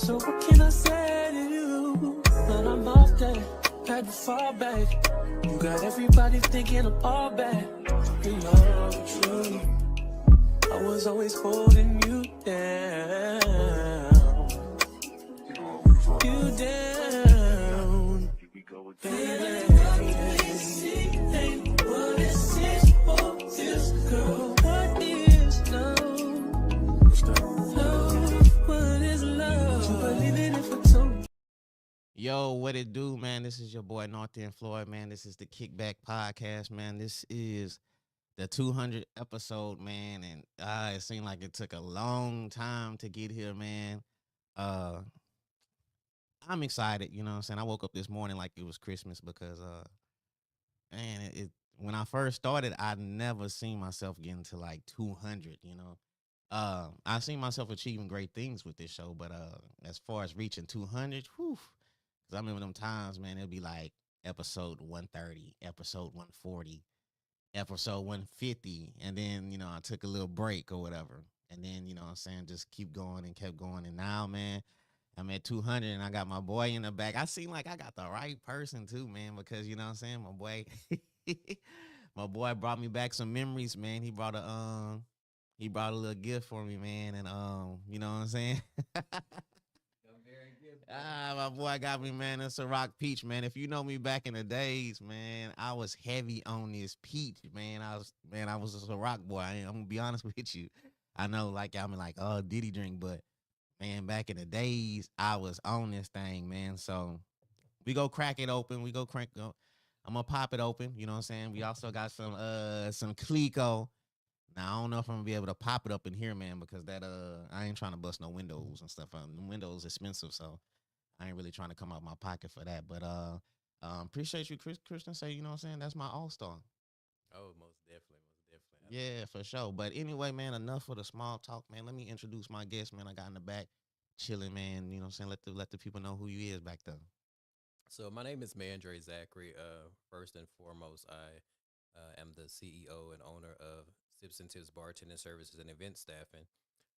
So what can I say to you? When I'm off that, had to fall back. You got everybody thinking I'm all bad. You know the truth. I was always holding you down. You down. Baby. Ain't what it seems for this girl. What is love? Love, what is love? You believe in it for two. Yo, what it do, man? This is your boy North End Floyd, man. This is the Kickback Podcast, man. This is the 200 episode, man, and it seemed like it took a long time to get here, man. Uh, I'm excited, you know what I'm saying? I woke up this morning like it was Christmas because, man, when I first started, I never seen myself getting to like 200, you know? I seen myself achieving great things with this show, but as far as reaching 200, whew, because I remember them times, man, it'd be like episode 130, episode 140, episode 150. And then, you know, I took a little break or whatever. And then, you know what I'm saying, just keep going and kept going. And now, man, I'm at 200 and I got my boy in the back. I seem like I got the right person too, man, because, you know what I'm saying, my boy brought me back some memories, man. He brought a little gift for me, man. And, you know what I'm saying? My boy got me, man. It's a rock peach, man. If you know me back in the days, man, I was heavy on this peach, man. I was just a rock boy. I'm gonna be honest with you. I know, like, I'm like, oh, Diddy drink, but man, back in the days, I was on this thing, man. So we go crack it open. We go crank. I'm gonna pop it open. You know what I'm saying? We also got some Clico. Now I don't know if I'm gonna be able to pop it up in here, man, because that I ain't trying to bust no windows and stuff. The windows expensive, so I ain't really trying to come out my pocket for that. But appreciate you, Christian. Say, you know what I'm saying? That's my all star. Oh, most definitely, most definitely. Yeah, for sure. But anyway, man, enough for the small talk, man. Let me introduce my guest, man. I got in the back, chilling, man. You know what I'm saying? Let the people know who you is back there. So my name is Man-Dre Zachary. First and foremost, I am the CEO and owner of Sips and Tips Bartending Services and Event Staffing.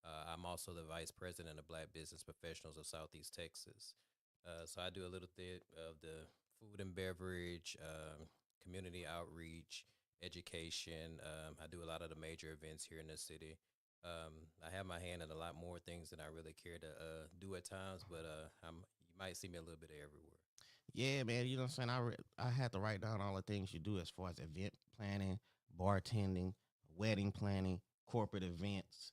I'm also the vice president of Black Business Professionals of Southeast Texas. So I do a little bit of the food and beverage, community outreach, education. I do a lot of the major events here in the city. I have my hand in a lot more things than I really care to do at times, but you might see me a little bit everywhere. Yeah, man. You know what I'm saying? I had to write down all the things you do as far as event planning, bartending, wedding planning, corporate events,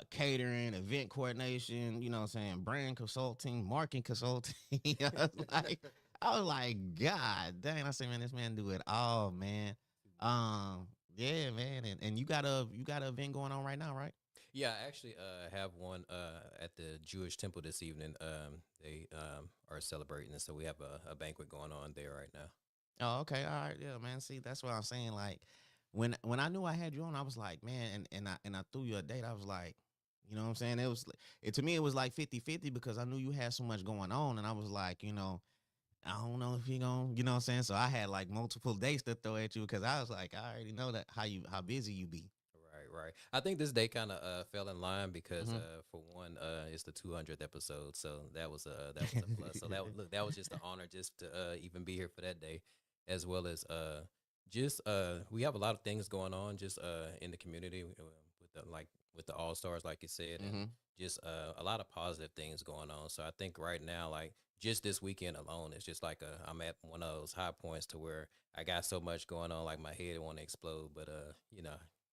catering, event coordination, you know what I'm saying, brand consulting, marketing consulting. I was like, God dang, I said, man, this man do it all, man. Yeah, man. And you got a event going on right now, right? Yeah, I actually have one at the Jewish temple this evening. They are celebrating, and so we have a banquet going on there right now. Oh, okay, all right, yeah, man. See, that's what I'm saying. Like when I knew I had you on, I was like, man, and I threw you a date. I was like, you know what I'm saying? It to me it was like 50-50 because I knew you had so much going on, and I was like, you know, I don't know if you gonna, you know what I'm saying? So I had like multiple dates to throw at you because I was like, I already know that how busy you be. Right, right. I think this day kind of fell in line because Hmm. for one, it's the 200th episode, so that was a plus. So that was just an honor just to even be here for that day, as well as just we have a lot of things going on just in the community with the All Stars, like you said, and Hmm. just a lot of positive things going on. So I think right now, like just this weekend alone, it's just like I'm at one of those high points to where I got so much going on, like my head want to explode, but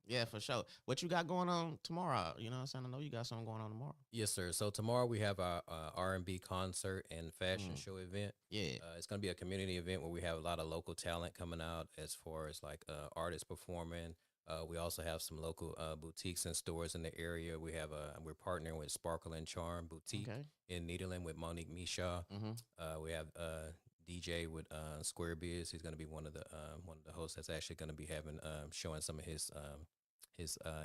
Yeah, for sure. What you got going on tomorrow? You know what I'm saying? I know you got something going on tomorrow. Yes, sir. So tomorrow we have our R&B concert and fashion Mm, show event. yeah. It's going to be a community event where we have a lot of local talent coming out as far as like artists performing. We also have some local boutiques and stores in the area. We're partnering with Sparkle and Charm Boutique Okay. in Needland with Monique Misha. Mm-hmm. We have DJ with Square Biz. He's going to be one of the hosts that's actually going to be having showing some of his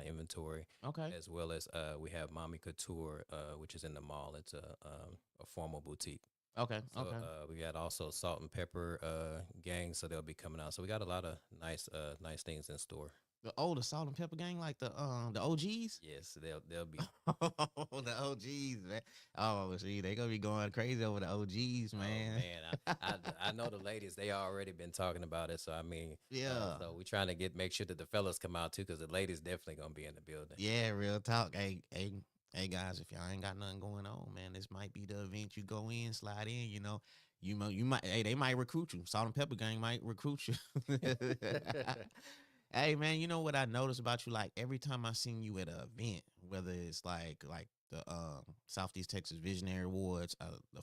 inventory, Okay. as well as we have Mommy Couture, which is in the mall. It's a formal boutique. Okay. So Okay. we got also Salt and Pepper gang, so they'll be coming out. So we got a lot of nice things in store. The Salt and Pepper Gang, like the OGs. Yes, they'll be. The OGs, man. Oh, see, they gonna be going crazy over the OGs, Oh man. man, I know the ladies. They already been talking about it. So I mean, Yeah, so we trying to make sure that the fellas come out too, because the ladies definitely gonna be in the building. yeah, real talk. Hey, guys, if y'all ain't got nothing going on, man, this might be the event you go in, slide in. You might, hey, they might recruit you. Salt and Pepper Gang might recruit you. Hey, man, you know what I noticed about you? Like every time I seen you at an event, whether it's like the Southeast Texas Visionary Awards, the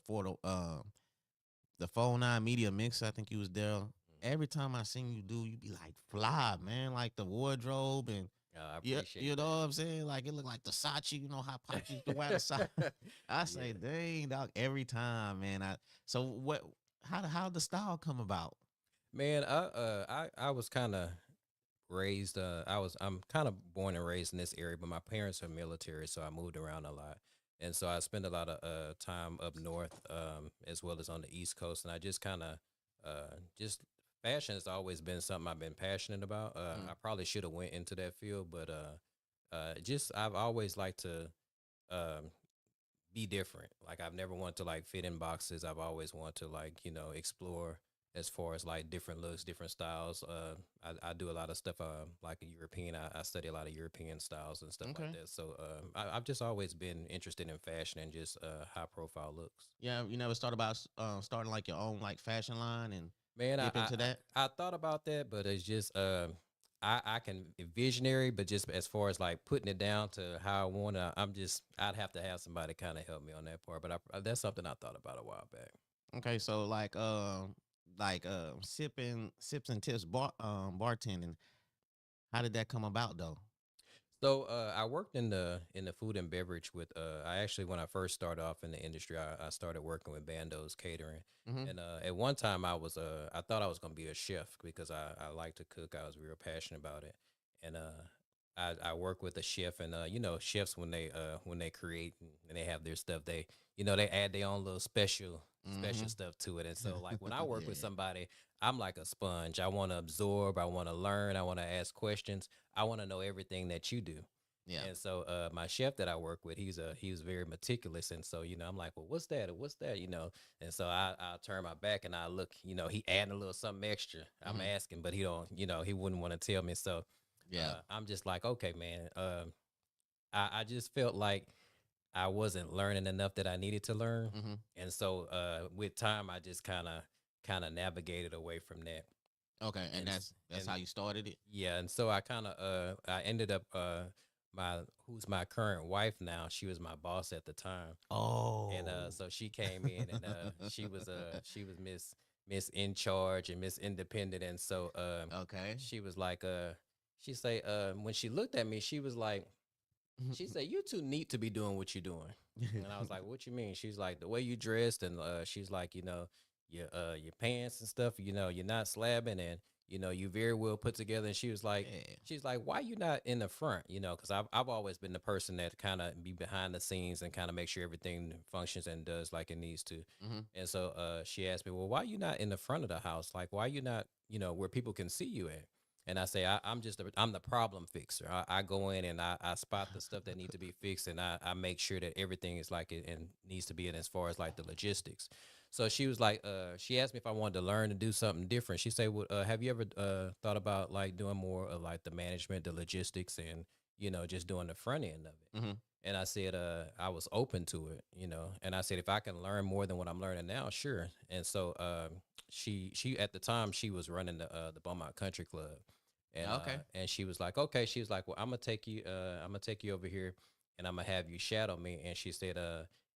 409 Media Mix, I think you was there. Every time I seen you do, you be like fly, man, like the wardrobe and I yeah, appreciate you know what I'm saying? Like it look like the Sachi, you know how Pop used to wear the Sachi. that. I Yeah. say, dang dog, every time, man. So what? How the style come about? Man, I was kind of raised. I'm kind of born and raised in this area, but my parents are military, so I moved around a lot, and so I spent a lot of time up north, as well as on the East Coast, and I just kind of just fashion has always been something I've been passionate about. Mm, I probably should have went into that field, but just I've always liked to. Um, be different. Like I've never wanted to like fit in boxes. I've always wanted to like explore as far as like different looks, different styles. I do a lot of stuff like a European. I study a lot of European styles and stuff like okay. that. So I've just always been interested in fashion and just high profile looks. Yeah, you never thought about starting like your own like fashion line and Man, dip into that? I thought about that, but it's just I can visionary, but just as far as like putting it down to how I want to, I'd have to have somebody kind of help me on that part. But that's something I thought about a while back. Okay, so like sips and tips bartending. How did that come about though? So I worked in the food and beverage with I actually when I first started off in the industry I started working with Bando's catering, Mm-hmm. and at one time I thought I was gonna be a chef because I like to cook. I was real passionate about it, and I work with a chef, and chefs when they create and they have their stuff, they they add their own little Mm-hmm. special stuff to it. And so like when I work with Yeah. somebody, I'm like a sponge. I want to absorb, I want to learn, I want to ask questions, I want to know everything that you do. Yeah. And so my chef that I work with, he was very meticulous. And so, I'm like, well, what's that? Or what's that? And so I turn my back and I look, he adding a little something extra. I'm Mm-hmm. asking, but he don't, he wouldn't want to tell me. So Yeah. I'm just like, okay, man. I just felt like I wasn't learning enough that I needed to learn. Mm-hmm. And so with time, I just kind of navigated away from that. Okay, and And that's and how you started it. yeah, and so I kind of I ended up my who's my current wife now. She was my boss at the time, and Oh. so she came in and she was Miss in charge and Miss Independent, and so Okay. she was like she say when she looked at me, she was like, she said, "You too neat to be doing what you're doing." And I was like, "What you mean?" She's like, "The way you dressed," and she's like, your pants and stuff. You're not slabbing, and you very well put together." And she was like, Yeah. "Why you not in the front?" Because I've always been the person that kind of be behind the scenes and kind of make sure everything functions and does like it needs to. Mm-hmm. And so she asked me, "Well, why you not in the front of the house? Like, why you not, where people can see you at?" And I say, I'm the problem fixer. I go in and I spot the stuff that need to be fixed, and I make sure that everything is like it and needs to be in as far as like the logistics. So she was like, she asked me if I wanted to learn to do something different. She said, well, have you ever thought about like doing more of like the management, the logistics, and just doing the front end of it? Mm-hmm. And I said, I was open to it, and I said, if I can learn more than what I'm learning now, sure. And so she at the time she was running the Beaumont Country Club, Okay. and she was like, okay, she was like, well, I'm gonna take you over here, and I'm gonna have you shadow me. And she said,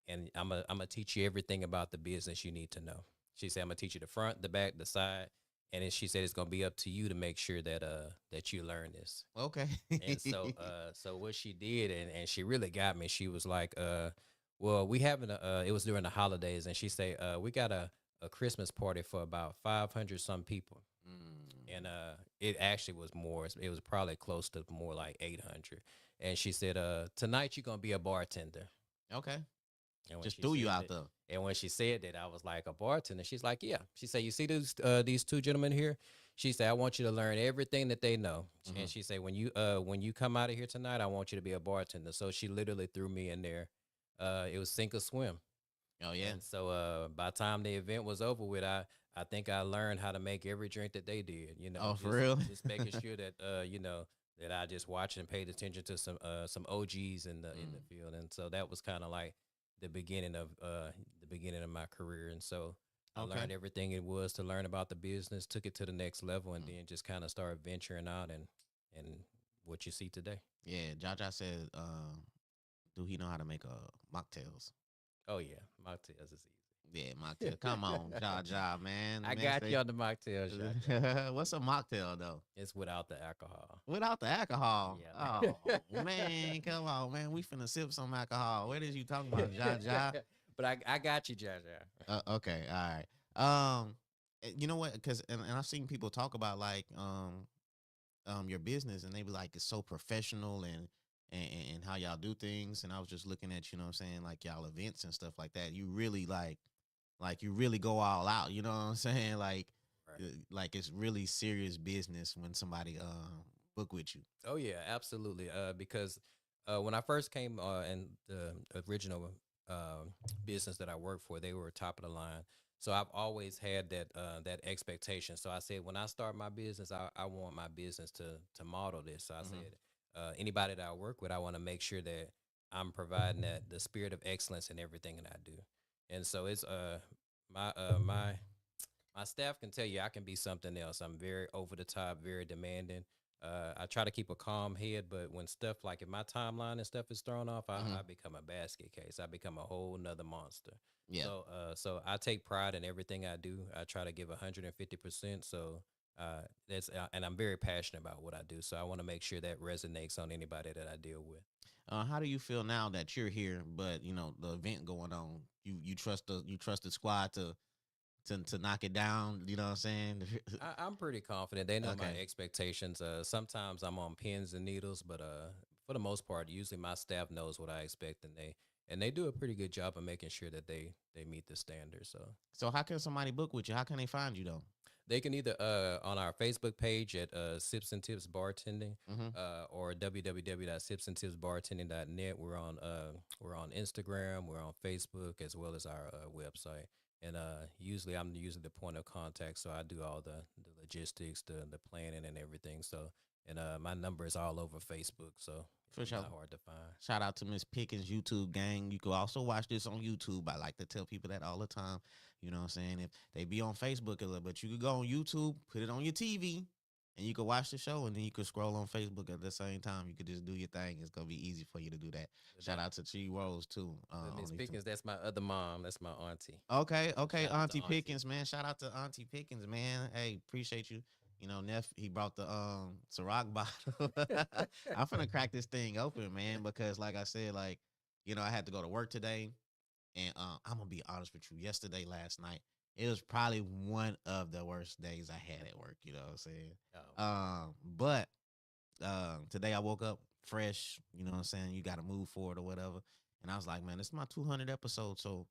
and I'm gonna teach you everything about the business you need to know. She said, I'm gonna teach you the front, the back, the side, and then she said it's gonna be up to you to make sure that you learn this. Okay. And so so what she did, and she really got me. She was like, well, we having a it was during the holidays, and she said, we got a Christmas party for about 500 some people. And Mm. it actually was more. It was probably close to more like 800. And she said, tonight you're gonna be a bartender. Okay. And when Just she threw you said out that, there. and when she said that, I was like, a bartender. She's like, yeah. She said, you see these two gentlemen here? She said, I want you to learn everything that they know. Mm-hmm. And she said, when you come out of here tonight, I want you to be a bartender. So she literally threw me in there. It was sink or swim. Oh yeah. And so by the time the event was over with, I think I learned how to make every drink that they did. Oh, for real? Just making sure that that I just watched and paid attention to some OGs in the field. And so that was kind of like the beginning of my career. And so I Okay. learned everything it was to learn about the business, took it to the next level, and then just kind of started venturing out and what you see today. Yeah, Jaja said, do he know how to make mocktails? Oh yeah, mocktails is easy. Yeah, mocktail. Come on, Jaja, man. I Man, got say, you on the mocktail shot. what's a mocktail though? It's without the alcohol. Without the alcohol. Yeah. Oh man, come on, man. We finna sip some alcohol. What is you talking about, Jaja? But I got you, Jaja. Okay, all right. You know what? Because and I've seen people talk about like your business, and they be like it's so professional and how y'all do things. And I was just looking at, you know what I'm saying, like y'all events and stuff like that. You really like you really go all out. You know what I'm saying? Right. Like it's really serious business when somebody book with you. Oh yeah, absolutely. Because when I first came in the original business that I worked for, they were top of the line. So I've always had that expectation. So I said, when I start my business, I want my business to model this. So I Hmm. said, anybody that I work with, I want to make sure that I'm providing that the spirit of excellence in everything that I do. And so it's my my staff can tell you I can be something else. I'm very over the top, very demanding. I try to keep a calm head, but when stuff like if my timeline and stuff is thrown off, Hmm. I become a basket case. I become a whole nother monster. Yeah. So I take pride in everything I do. I try to give 150%. So that's and I'm very passionate about what I do. So I want to make sure that resonates on anybody that I deal with. How do you feel now that you're here, but you know the event going on? You trust the squad to knock it down. You know what I'm saying? I'm pretty confident. They know my Okay. expectations. Sometimes I'm on pins and needles, but for the most part, usually my staff knows what I expect, and they do a pretty good job of making sure that they meet the standards. So So how can somebody book with you? How can they find you though? they can either on our Facebook page at Sips and Tips Bartending, Mm-hmm. or www.sipsandtipsbartending.net. We're on Instagram, we're on Facebook, as well as our website. And usually I'm usually the point of contact, so I do all the logistics, the planning, and everything. So and my number is all over Facebook, so For it's sure. not hard to find. Shout out to Miss Pickens YouTube gang. You can also watch this on YouTube. I like to tell people that all the time. You know what I'm saying? If they be on Facebook a little, but you could go on YouTube, put it on your TV, and you can watch the show, and then you could scroll on Facebook at the same time. You could just do your thing. It's gonna be easy for you to do that. But Shout out to G Rose too. Miss On Pickens, that's my other mom. That's my auntie. Okay, okay, Shout out to Auntie Auntie. Pickens, man. Shout out to Auntie Pickens, man. Hey, appreciate you. You know, Neff, he brought the Ciroc bottle. I'm finna crack this thing open, man, because like I said, like, you know, I had to go to work today. And I'm gonna be honest with you. Yesterday, last night, it was probably one of the worst days I had at work, you know what I'm saying? Oh, But today I woke up fresh, you know what I'm saying? You gotta move forward or whatever. And I was like, man, this is my 200 episode, so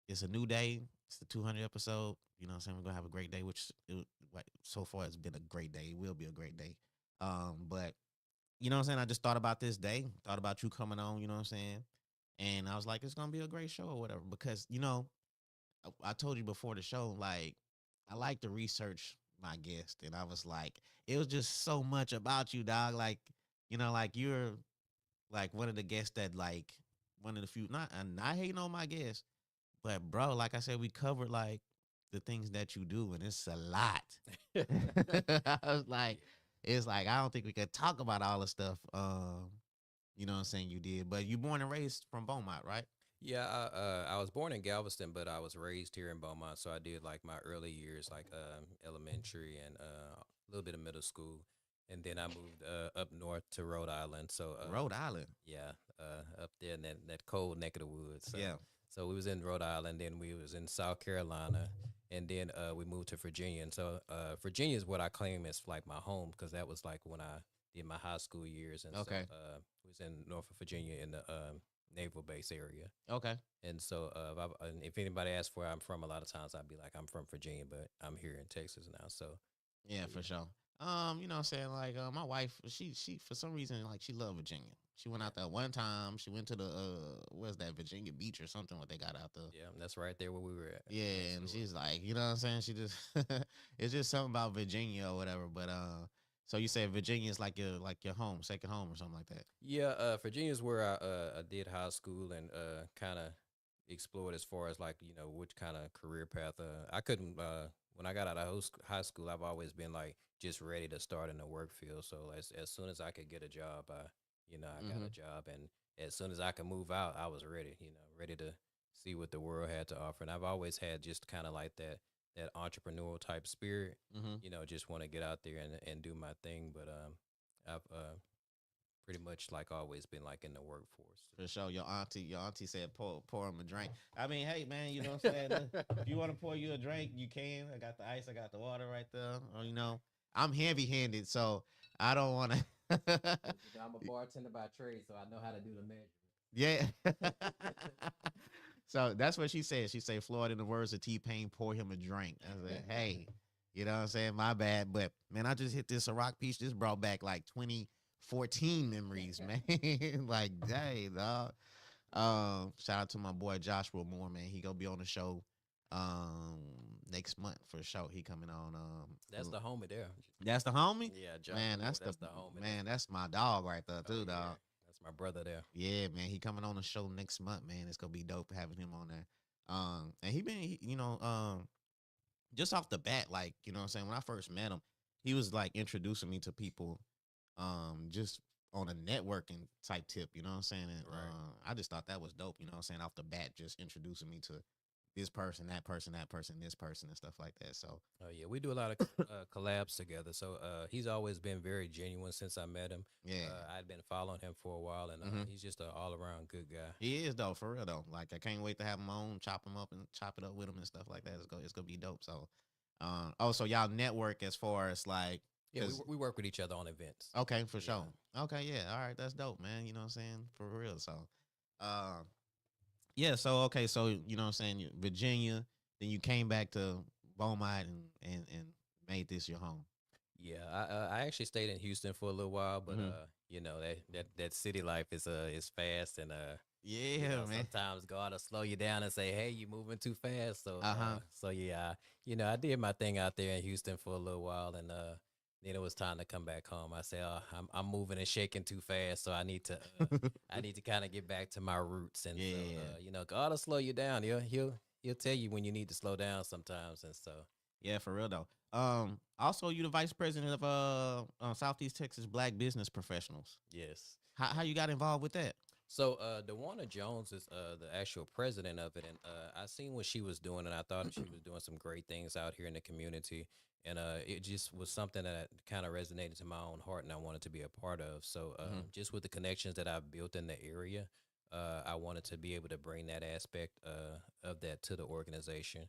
it's a new day. It's the 200 episode. You know what I'm saying? We're going to have a great day, like, so far it's been a great day. It will be a great day. But, you know what I'm saying? I just thought about this day, thought about you coming on, you know what I'm saying? And I was like, it's going to be a great show or whatever. Because, you know, I told you before the show, like, I like to research my guest. And I was like, it was just so much about you, dog. Like, you know, like you're like one of the guests that, like, one of the few, not hating on my guests, but bro, like I said, we covered like the things that you do, and it's a lot. I was like, it's like I don't think we could talk about all the stuff. You know what I'm saying you did, but you born and raised from Beaumont, right? Yeah, I was born in Galveston, but I was raised here in Beaumont. So I did like my early years, like elementary and a little bit of middle school, and then I moved up north to Rhode Island. So Rhode Island. yeah, up there in that cold neck of the woods. So Yeah. so we was in Rhode Island, then we was in South Carolina, and then we moved to Virginia. And so Virginia is what I claim as like my home because that was like when I did my high school years, and so Okay. we was in Norfolk, Virginia, in the naval base area. Okay. And so, and if anybody asks where I'm from, a lot of times I'd be like, I'm from Virginia, but I'm here in Texas now. So, Yeah, for sure. You know what I'm saying? Like my wife, she for some reason like she loved Virginia. She went Yeah. out there one time. She went to the where's that Virginia Beach or something what they got out there. Yeah, that's right there where we were at Yeah, next and door. she's like, you know what I'm saying? She just it's just something about Virginia or whatever. But so you said Virginia is like your home, second home or something like that. Yeah, Virginia's where I did high school and kind of explored as far as like which kind of career path. I couldn't when I got out of high school. I've always been like just ready to start in the work field. So as soon as I could get a job, I got Mm-hmm. a job, and as soon as I could move out, I was ready. Ready to see what the world had to offer. And I've always had just kind of like that entrepreneurial type spirit. Mm-hmm. Just want to get out there and do my thing. But I've pretty much like always been like in the workforce. For sure. Your auntie said pour him a drink. I mean, hey man, you know what I'm saying? If you want to pour you a drink, you can. I got the ice, I got the water right there. Or, I'm heavy handed, so I don't wanna I'm a bartender by trade, so I know how to do the Yeah. measure. So that's what she said. She said, Floyd, in the words of T-Pain, pour him a drink. I said, hey, you know what I'm saying? My bad. But man, I just hit this Ciroc piece. This brought back like 2014 memories, man. Like, dang, dog. Shout out to my boy Joshua Moore, man. He gonna be on the show um next month for sure. He coming on That's the homie there. that's the homie? Yeah, Josh Man, Moore, that's the that's the homie there. man, that's my dog right there Oh too, yeah, dog. that's my brother there. Yeah, man, he coming on the show next month, man. It's gonna be dope having him on there. And just off the bat, like, you know what I'm saying, when I first met him, he was like introducing me to people, just on a networking type tip, you know what I'm saying? And Right. I just thought that was dope, you know what I'm saying, off the bat, just introducing me to this person, that person, that person, this person, and stuff like that. So Oh yeah, we do a lot of collabs together. So he's always been very genuine since I met him. yeah. I'd been following him for a while, and Hmm. he's just an all around good guy. He is though, for real though. Like I can't wait to have him on, chop him up and chop it up with him and stuff like that. It's gonna be dope. So, so y'all network as far as like, Yeah, cause we work with each other on events. okay, for Yeah. sure. Okay, yeah, all right, that's dope, man. You know what I'm saying, for real. So, um, yeah. So okay, so you know what I'm saying, Virginia. Then you came back to Beaumont and made this your home. Yeah, I actually stayed in Houston for a little while, but Hmm. that city life is fast, and Yeah, man. sometimes God will slow you down and say, "Hey, you moving too fast." So Uh huh. yeah, I did my thing out there in Houston for a little while, and then it was time to come back home. I said, "Oh, I'm moving and shaking too fast, so I need to kind of get back to my roots." And so Yeah. God will slow you down. He'll tell you when you need to slow down sometimes, and so. Yeah, for real though. Also, you the vice president of Southeast Texas Black Business Professionals. Yes. How you got involved with that? So DeWanna Jones is the actual president of it, and I seen what she was doing, and I thought she was doing some great things out here in the community, and it just was something that kind of resonated to my own heart, and I wanted to be a part of. So Hmm. just with the connections that I've built in the area, I wanted to be able to bring that aspect of that to the organization.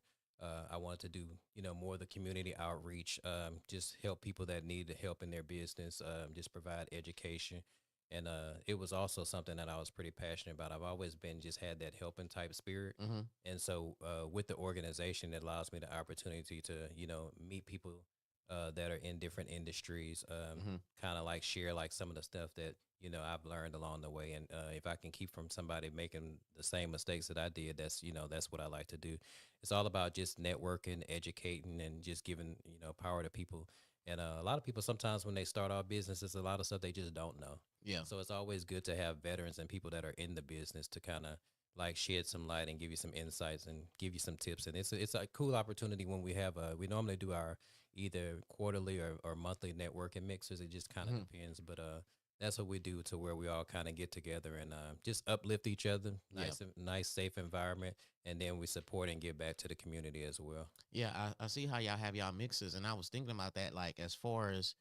I wanted to do more of the community outreach, just help people that need help in their business, just provide education, and it was also something that I was pretty passionate about. I've always been just had that helping type spirit, Hmm. and so with the organization, it allows me the opportunity to meet people that are in different industries, Hmm. kind of like share like some of the stuff that I've learned along the way, and if I can keep from somebody making the same mistakes that I did, that's what I like to do. It's all about just networking, educating, and just giving power to people. And a lot of people sometimes when they start off businesses, a lot of stuff they just don't know. Yeah. So it's always good to have veterans and people that are in the business to kind of like shed some light and give you some insights and give you some tips. And it's a cool opportunity when we normally do our either quarterly or monthly networking mixers. It just kind of Hmm. depends, but that's what we do to where we all kind of get together and just uplift each other. Yeah. Nice, safe environment, and then we support and give back to the community as well. Yeah. I see how y'all have y'all mixes, and I was thinking about that. Like, as far as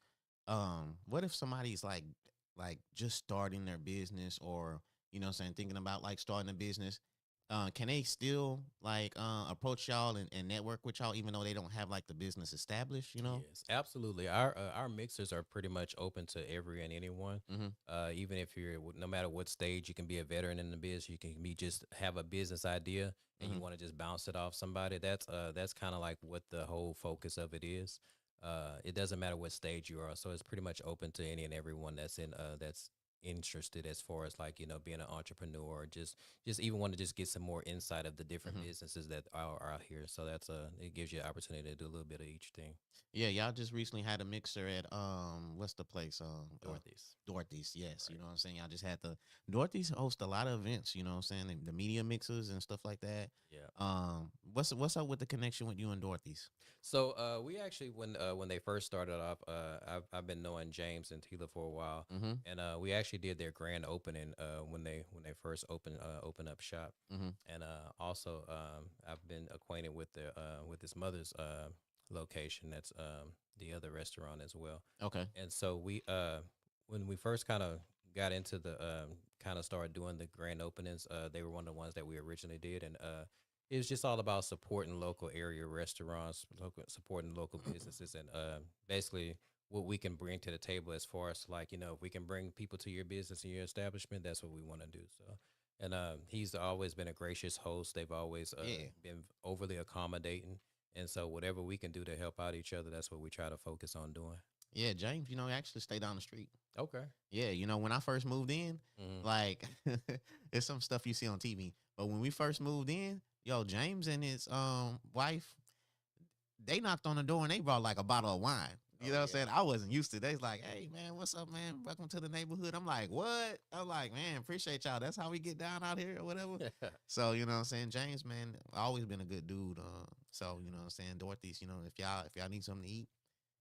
what if somebody's like just starting their business, or you know what I'm saying, thinking about like starting a business, can they still like approach y'all and network with y'all even though they don't have like the business established, you know? Yes, absolutely. Our mixers are pretty much open to every and anyone. Mm-hmm. Even if no matter what stage, you can be a veteran in the biz. You can be just have a business idea and Mm-hmm. you want to just bounce it off somebody. That's kind of like what the whole focus of it is. It doesn't matter what stage you are. So it's pretty much open to any and everyone that's interested as far as like being an entrepreneur or just even want to just get some more insight of the different Hmm. businesses that are out here. So that's it gives you an opportunity to do a little bit of each thing. Yeah, y'all just recently had a mixer at what's the place? Dorothy's. Dorothy's, yes. You Right. know what I'm saying? Y'all just had the Dorothy's host a lot of events, you know what I'm saying? The media mixers and stuff like that. Yeah. What's up with the connection with you and Dorothy's? So we actually when they first started off, I've been knowing James and Tila for a while, Mm-hmm. and we actually did their grand opening when they first opened up shop, Mm-hmm. and also I've been acquainted with his mother's location. That's the other restaurant as well, Okay. and so we when we first kind of got into the kind of started doing the grand openings, they were one of the ones that we originally did, and it was just all about supporting local area restaurants, supporting local businesses, and basically what we can bring to the table as far as like if we can bring people to your business and your establishment, that's what we want to do. So, and he's always been a gracious host. They've always Yeah. been overly accommodating, and so whatever we can do to help out each other, that's what we try to focus on doing. Yeah, James, actually stay down the street. Okay. Yeah, when I first moved in, Mm-hmm. like it's some stuff you see on TV. But when we first moved in, yo, James and his wife, they knocked on the door and they brought like a bottle of wine. You Oh know what I'm yeah. saying? I wasn't used to. They was like, "Hey man, what's up, man? Welcome to the neighborhood." I'm like, "What?" I'm like, "Man, appreciate y'all. That's how we get down out here or whatever." So you know what I'm saying? James, man, always been a good dude. So you know what I'm saying? Dorothy's, if y'all need something to eat,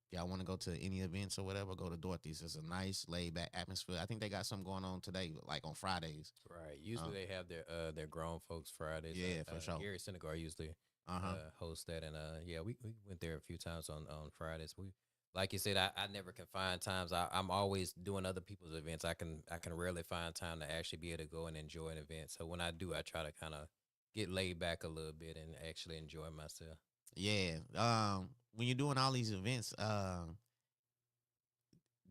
if y'all want to go to any events or whatever, go to Dorothy's. It's a nice laid back atmosphere. I think they got something going on today, like on Fridays. Right. Uh, Usually they have their grown folks Fridays. yeah, for sure. Gary Senegar usually Uh huh. hosts that, and yeah, we went there a few times on Fridays. We like you said, I never can find times. I'm always doing other people's events. I can rarely find time to actually be able to go and enjoy an event. So when I do, I try to kind of get laid back a little bit and actually enjoy myself. Yeah. When you're doing all these events,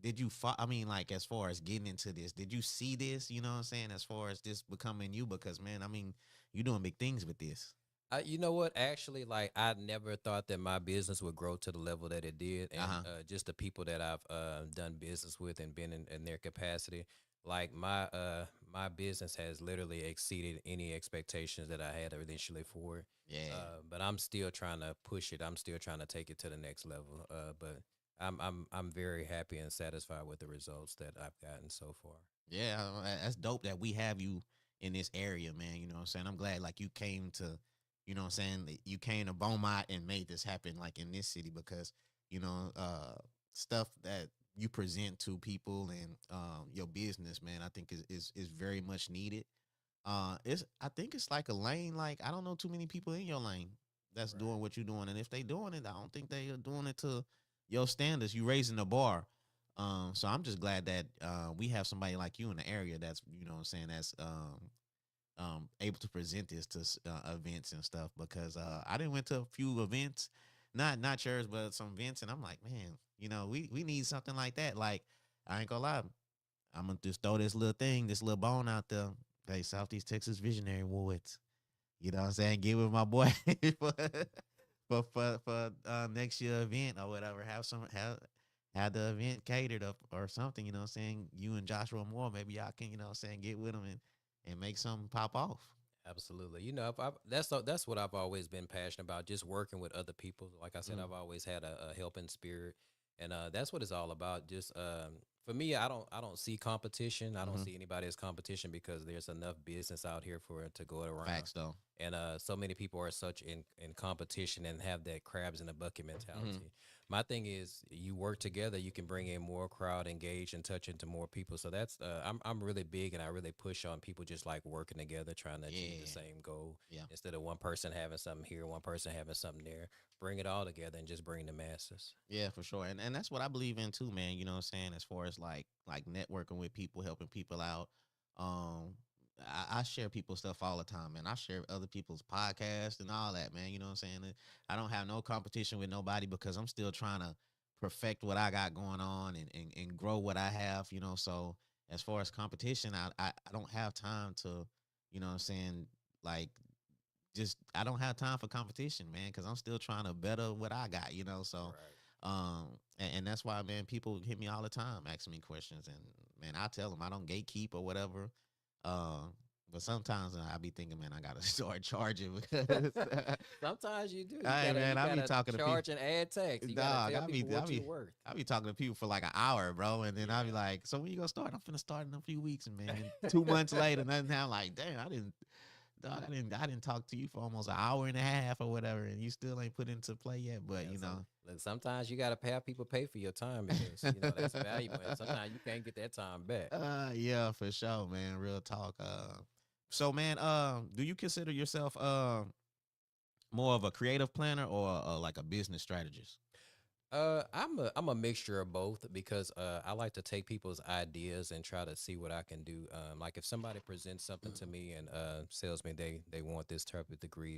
did you? I mean, like as far as getting into this, did you see this? You know what I'm saying? As far as this becoming you, because man, I mean, you're doing big things with this. You know what? Actually, like I never thought that my business would grow to the level that it did, Uh and huh. just the people that I've done business with and been in their capacity. Like my business has literally exceeded any expectations that I had initially for it. Yeah. But I'm still trying to push it. I'm still trying to take it to the next level. But I'm very happy and satisfied with the results that I've gotten so far. Yeah, that's dope that we have you in this area, man. You know what I'm saying? I'm glad like you came to, you know what I'm saying, that you came to Beaumont and made this happen like in this city because, you know, stuff that you present to people and your business, man, I think is very much needed. It's I think it's like a lane, like I don't know too many people in your lane that's Right. doing what you're doing. And if they doing it, I don't think they are doing it to your standards. You raising the bar. So I'm just glad that we have somebody like you in the area that's you know what I'm saying that's able to present this to events and stuff because I didn't went to a few events, not yours, but some events, and I'm like, man, we need something like that. Like I ain't gonna lie, I'm gonna just throw this little thing, this little bone out there. Hey, Southeast Texas Visionary Awards. You know what I'm saying? Get with my boy for for next year event or whatever. Have the event catered up or something, you know what I'm saying? You and Joshua Moore, maybe y'all can, you know what I'm saying, get with them and make something pop off. Absolutely. That's what I've always been passionate about, just working with other people. Like I said, Mm, I've always had a helping spirit, and that's what it's all about. Just for me, I don't see competition. I don't mm-hmm. see anybody as competition because there's enough business out here for it to go around. Facts though. And so many people are such in competition and have that crabs in the bucket Mm-hmm. mentality. My thing is, you work together, you can bring in more crowd, engage, and touch into more people. So that's I'm really big, and I really push on people just like working together, trying to achieve the Yeah. same goal Yeah. instead of one person having something here, one person having something there. Bring it all together and just bring the masses. Yeah, for sure. And that's what I believe in too, man. You know what I'm saying? As far as like networking with people, helping people out. Um I share people's stuff all the time, man. I share other people's podcasts and all that, man. You know what I'm saying? I don't have no competition with nobody because I'm still trying to perfect what I got going on and grow what I have, So as far as competition, I don't have time to, you know what I'm saying, like just I don't have time for competition, man, because I'm still trying to better what I got, So Right. And that's why, man, people hit me all the time asking me questions, and man, I tell them I don't gatekeep or whatever. Um, but sometimes I be thinking, man, I gotta start charging because, Sometimes you do. hey, man, You I be gotta talking to people. charge and add tax. You gotta Dog, tell people what you're worth. I be talking to people for like an hour, bro, and then I be Yeah. like, "So when you gonna start?" I'm finna start in a few weeks, and man, 2 months later, nothing. I'm like, "Damn, dog, I didn't talk to you for almost an hour and a half or whatever, and you still ain't put into play yet." But Yeah, you know, look, sometimes you gotta have people pay for your time because that's valuable, and sometimes you can't get that time back. yeah, for sure, man. Real talk. So man, do you consider yourself more of a creative planner or like a business strategist? I'm a mixture of both because I like to take people's ideas and try to see what I can do. Like if somebody presents something to me and tells me they want this type of degree,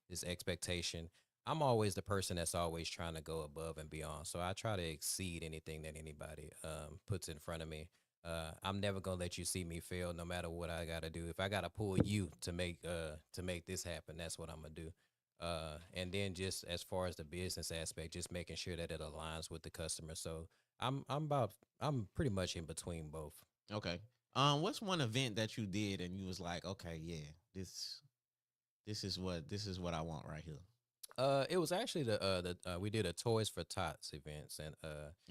this expectation, I'm always the person that's always trying to go above and beyond. So I try to exceed anything that anybody puts in front of me. I'm never gonna let you see me fail, no matter what I gotta do. If I gotta pull you to make this happen, that's what I'm gonna do. And then just as far as the business aspect, just making sure that it aligns with the customer. So I'm pretty much in between both. Okay. What's one event that you did and you was like, okay, yeah, this is what I want right here. It was actually the we did a Toys for Tots events, and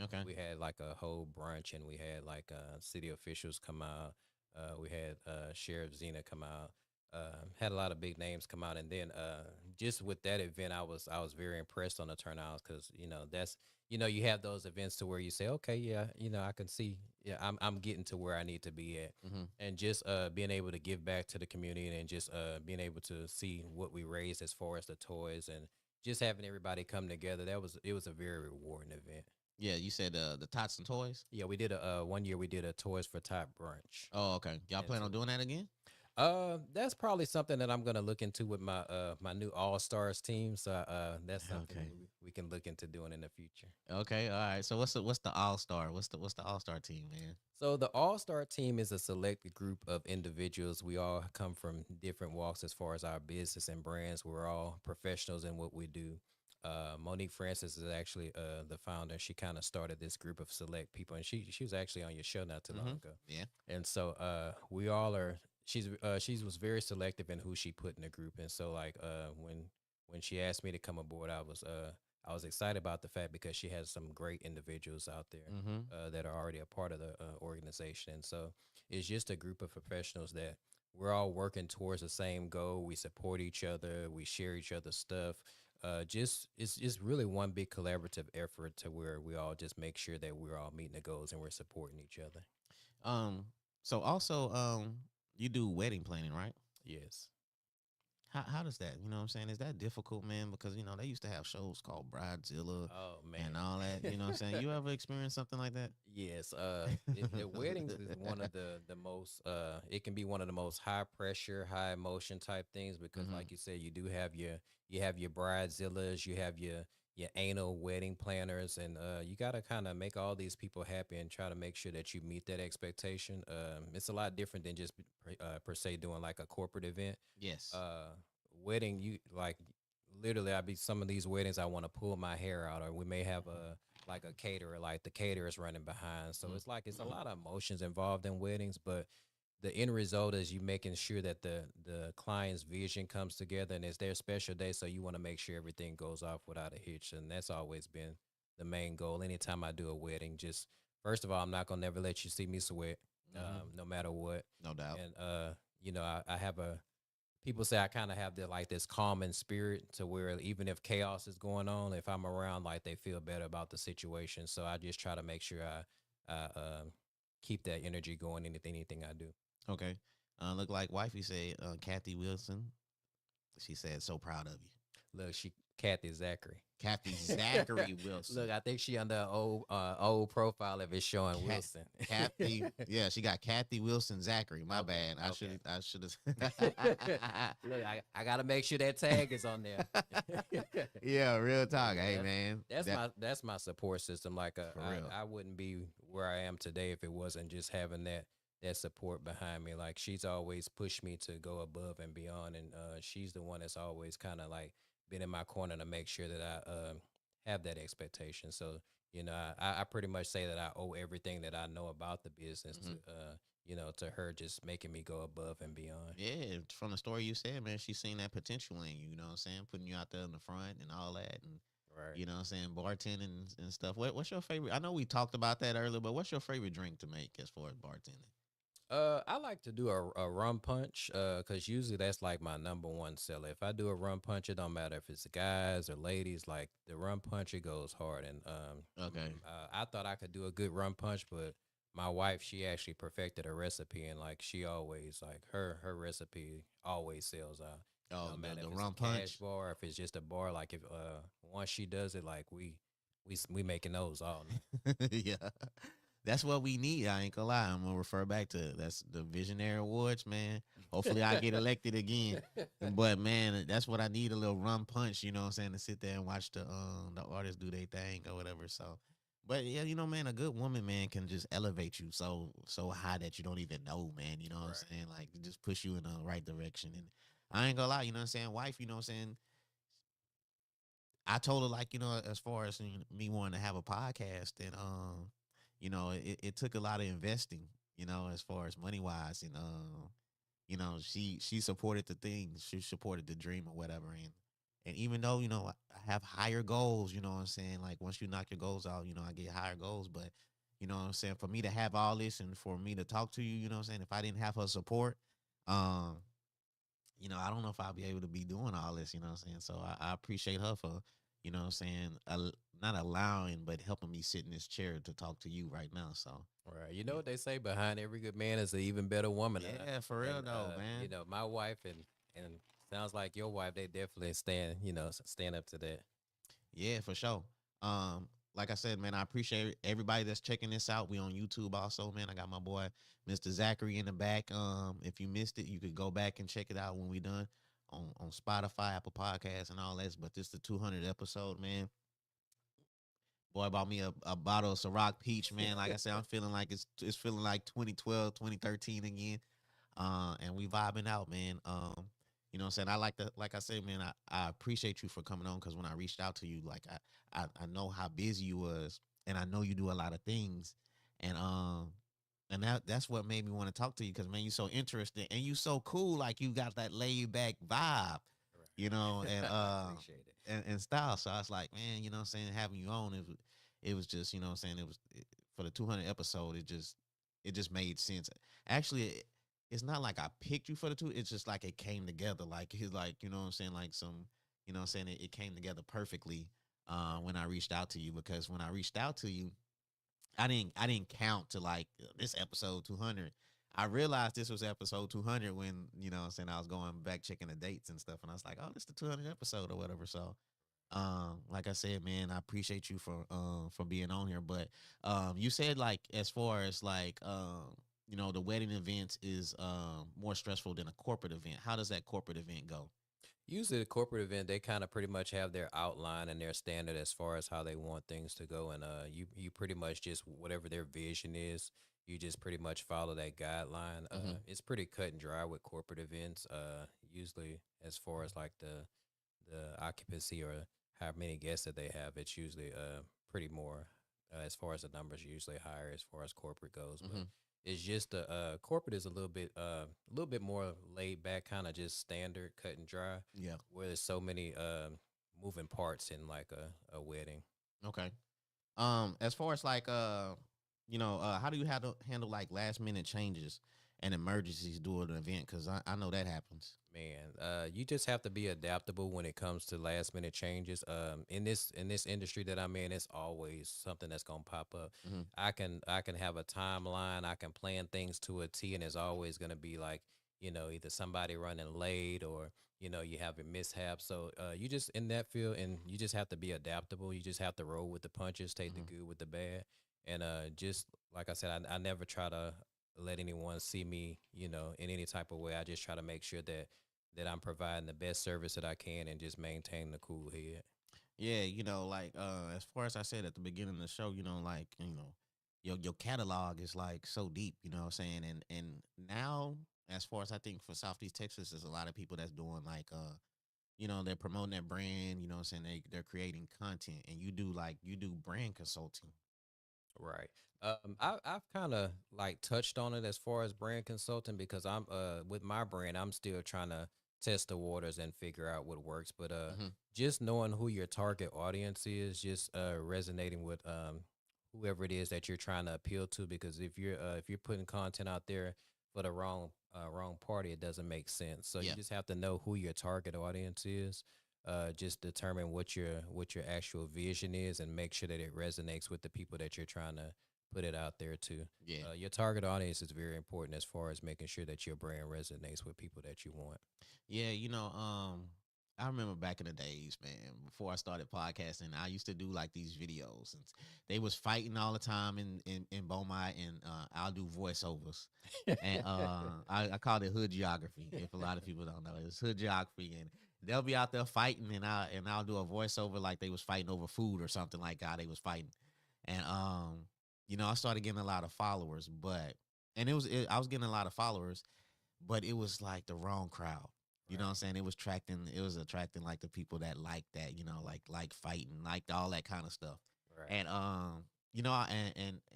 Okay. we had like a whole brunch, and we had like city officials come out. We had Sheriff Zena come out. Had a lot of big names come out, and then just with that event, I was very impressed on the turnouts because that's you have those events to where you say, okay, yeah, I can see, yeah, I'm getting to where I need to be at, Mm-hmm. and just being able to give back to the community and just being able to see what we raised as far as the toys and just having everybody come together. It was a very rewarding event. Yeah, you said the tots and toys. Yeah, we did a one year we did a Toys for Tot brunch. Oh, okay. Y'all And plan so on doing that again? that's probably something that I'm gonna look into with my new All Stars team. So that's something Okay. we can look into doing in the future. Okay. All right. So what's the all star? What's the all star team, man? So the All Star team is a selected group of individuals. We all come from different walks as far as our business and brands. We're all professionals in what we do. Monique Francis is actually the founder. She kind of started this group of select people, and she was actually on your show not too long Mm-hmm. ago. Yeah. And so we all are. She was very selective in who she put in the group, and so like when she asked me to come aboard, I was excited about the fact because she has some great individuals out there Mm-hmm. that are already a part of the organization. And so it's just a group of professionals that we're all working towards the same goal. We support each other. We share each other's stuff. Just it's just really one big collaborative effort to where we all just make sure that we're all meeting the goals and we're supporting each other. Um. So also, you do wedding planning, right? Yes. How does that? You know what I'm saying? Is that difficult, man? Because they used to have shows called Bridezilla Oh and man. all that. You know what I'm saying? You ever experienced something like that? Yes, the weddings is one of the most it can be one of the most high pressure, high emotion type things because Mm-hmm. like you said, you have your bridezillas, you have your anal wedding planners, and you got to kind of make all these people happy and try to make sure that you meet that expectation. It's a lot different than just per se doing like a corporate event. Yes. uh Wedding, you like literally I be some of these weddings I want to pull my hair out, or we may have a like a caterer, like the caterer's running behind, so Mm-hmm. it's a lot of emotions involved in weddings, but the end result is you making sure that the client's vision comes together and it's their special day, so you want to make sure everything goes off without a hitch, and that's always been the main goal anytime I do a wedding. Just first of all, I'm not gonna never let you see me sweat, Mm-hmm. no matter what. No doubt. And I have a people say I kind of have the like this calming spirit to where even if chaos is going on, if I'm around, like they feel better about the situation. So I just try to make sure I keep that energy going in anything I do. Okay. Look like wifey said, Kathy Wilson. She said, so proud of you. Look, Kathy Zachary. Kathy Zachary Wilson. Look, I think she under an old profile if it's showing Kat- Wilson. Kathy, yeah, she got Kathy Wilson Zachary. My Okay, bad. I okay. should have. Look, I gotta make sure that tag is on there. Yeah, real talk. Yeah, Hey man, that's my support system. Like for real. I wouldn't be where I am today if it wasn't just having that support behind me. Like she's always pushed me to go above and beyond, and she's the one that's always kind of like been in my corner to make sure that I have that expectation. So I pretty much say that I owe everything that I know about the business to Hmm. to her just making me go above and beyond. Yeah, from the story you said, man, she's seen that potential in you. You know what I'm saying? Putting you out there in the front and all that, and Right. you know what I'm saying, bartending and stuff. What's your favorite? I know we talked about that earlier, but what's your favorite drink to make as far as bartending? I like to do a rum punch, cause usually that's like my number one seller. If I do a rum punch, it don't matter if it's guys or ladies. Like the rum punch, it goes hard. And Okay. I thought I could do a good rum punch, but my wife, she actually perfected a recipe, and like she always like her recipe always sells out. It Oh, don't the matter the if it's a rum cash punch. bar, if it's just a bar. Like if once she does it, like we making those all night. Yeah, that's what we need. I ain't gonna lie. I'm gonna refer back to that's the Visionary Awards, man. Hopefully, I get elected again. But man, that's what I need, a little rum punch. You know what I'm saying, to sit there and watch the artists do their thing or whatever. So, but yeah, man, a good woman, man, can just elevate you so high that you don't even know, man. You know what I'm Right. saying? Like just push you in the right direction. And I ain't gonna lie. You know what I'm saying? Wife, you know what I'm saying? I told her, like, as far as me wanting to have a podcast, and it took a lot of investing, as far as money wise, and she supported the things, she supported the dream or whatever, and even though I have higher goals, you know what I'm saying, like once you knock your goals out, I get higher goals, but you know what I'm saying, for me to have all this and for me to talk to you, you know what I'm saying, if I didn't have her support, um I don't know if I'll be able to be doing all this, you know what I'm saying? So I appreciate her for, what I'm saying, not allowing, but helping me sit in this chair to talk to you right now. So, Right. You know yeah. what they say, behind every good man is an even better woman. Yeah, for real And though, man. my wife and sounds like your wife, they definitely stand, stand up to that. Yeah, for sure. Like I said, man, I appreciate everybody that's checking this out. We on YouTube also, man. I got my boy Mr. Zachary in the back. If you missed it, you could go back and check it out when we done on Spotify, Apple Podcasts, and all that. But this the 200 episode, man. Boy bought me a bottle of Ciroc Peach, man. Like I said, I'm feeling like it's feeling like 2012, 2013 again. And we vibing out, man. You know what I'm saying? Like I said, man, I appreciate you for coming on, because when I reached out to you, like I know how busy you was, and I know you do a lot of things. And that's what made me want to talk to you, because man, you so interested and you so cool, like you got that laid back vibe, and I appreciate it. and style. So I was like, man, you know what I'm saying, having you on, it was just, you know what I'm saying, for the 200 episode, it just made sense. Actually, it's not like I picked you for the two. It's just like it came together. Like he's like, you know what I'm saying, like some, what I'm saying, it came together perfectly when I reached out to you, because when I reached out to you, I didn't count to like this episode 200. I realized this was episode 200 when, what I'm saying, I was going back checking the dates and stuff, and I was like, oh, this is the 200 episode or whatever. So like I said, man, I appreciate you for being on here. But you said, like, as far as like the wedding events is more stressful than a corporate event. How does that corporate event go? Usually, the corporate event, they kind of pretty much have their outline and their standard as far as how they want things to go, and you pretty much just whatever their vision is, you just pretty much follow that guideline. Hmm. It's pretty cut and dry with corporate events. Usually, as far as like the occupancy or how many guests that they have, it's usually pretty more as far as the numbers usually higher as far as corporate goes. But Hmm. it's just corporate is a little bit more laid back, kind of just standard, cut and dry, Yeah. where there's so many moving parts in like a wedding. Okay. As far as like how do you handle like last minute changes and emergencies during an event? Because I know that happens. Man, you just have to be adaptable when it comes to last minute changes. In this industry that I'm in, it's always something that's gonna pop up. Hmm. I can have a timeline. I can plan things to a T, and it's always gonna be like either somebody running late or you have a mishap. So you just in that field, and you just have to be adaptable. You just have to roll with the punches, take the Hmm. good with the bad, and just like I said, I never try to let anyone see me in any type of way. I just try to make sure that I'm providing the best service that I can and just maintain the cool head. Yeah, like as far as I said at the beginning of the show, like, your catalog is like so deep, you know what I'm saying? And now, as far as I think for Southeast Texas, there's a lot of people that's doing like they're promoting their brand. You know what I'm saying? They're creating content, and you do brand consulting. Right. I've kind of like touched on it as far as brand consulting because I'm with my brand I'm still trying to test the waters and figure out what works. But Hmm. just knowing who your target audience is, just resonating with whoever it is that you're trying to appeal to. Because if you're putting content out there for the wrong party, it doesn't make sense. So you Yeah, just have to know who your target audience is, just determine what your actual vision is and make sure that it resonates with the people that you're trying to put it out there to. yeah. Your target audience is very important as far as making sure that your brand resonates with people that you want. Yeah, I remember back in the days, man, before I started podcasting, I used to do like these videos and they was fighting all the time in Beaumont and I'll do voiceovers. And I called it hood geography, if a lot of people don't know. It's hood geography and they'll be out there fighting and I'll do a voiceover like they was fighting over food or something like how they was fighting. And I started getting a lot of followers, but and I was getting a lot of followers, but it was like the wrong crowd. You know what I'm Right, saying? It was attracting like the people that like that, like fighting, like all that kind of stuff. right, And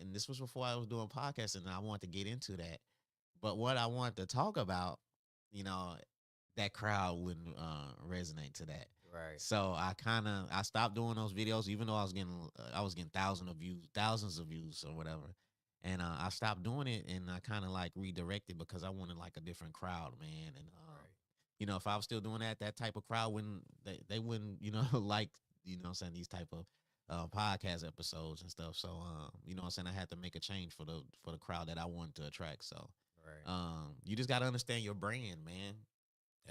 and this was before I was doing podcasting and I wanted to get into that. But what I wanted to talk about, you know, that crowd wouldn't resonate to that. right. So I stopped doing those videos, even though I was getting thousands of views or whatever. And I stopped doing it, and I kind of like redirected because I wanted like a different crowd, man. And Right. if I was still doing that type of crowd wouldn't they wouldn't like what I'm saying, these type of podcast episodes and stuff. So what I'm saying, I had to make a change for the crowd that I wanted to attract. So Right. you just got to understand your brand, man.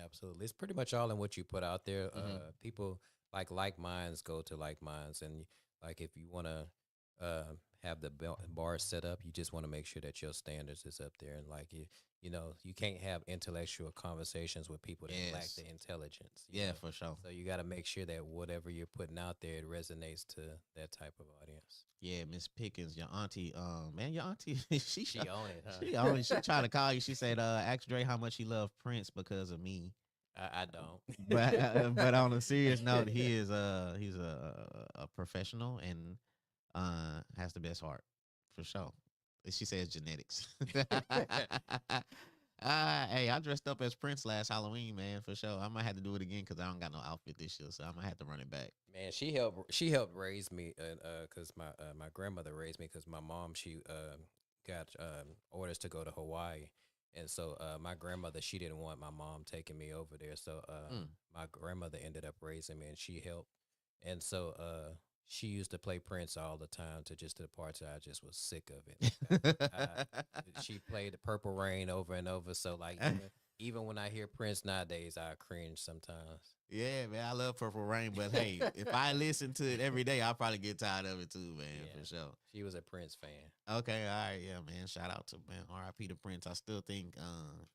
Absolutely. It's pretty much all in what you put out there. Hmm. People like minds go to like minds, and like if you want to have the bar set up, you just want to make sure that your standards is up there, and like you can't have intellectual conversations with people that lack Yes. the intelligence. Yeah, for sure. So you got to make sure that whatever you're putting out there it resonates to that type of audience. Yeah, Miss Pickens, your auntie, man, your auntie, She own it, huh? she trying to call you. She said, ask Dre how much he loved Prince because of me. I don't. But on a serious note, he's a professional and has the best heart for sure. She says genetics. Hey, I dressed up as Prince last Halloween, man, for sure. I might have to do it again because I don't got no outfit this year, so I might have to run it back. Man, she helped raise me, and cause my grandmother raised me, cause my mom she got orders to go to Hawaii, and so my grandmother she didn't want my mom taking me over there, so Mm. my grandmother ended up raising me, and she helped, and so she used to play Prince all the time to the parts that I just was sick of it. Like she played the Purple Rain over and over, so like even when I hear Prince nowadays, I cringe sometimes. Yeah, man, I love Purple Rain, but hey, if I listen to it every day, I'll probably get tired of it too, man, Yeah, for sure. she was a Prince fan. Okay, all right, yeah, man. Shout out to man, R.I.P. to Prince. I still think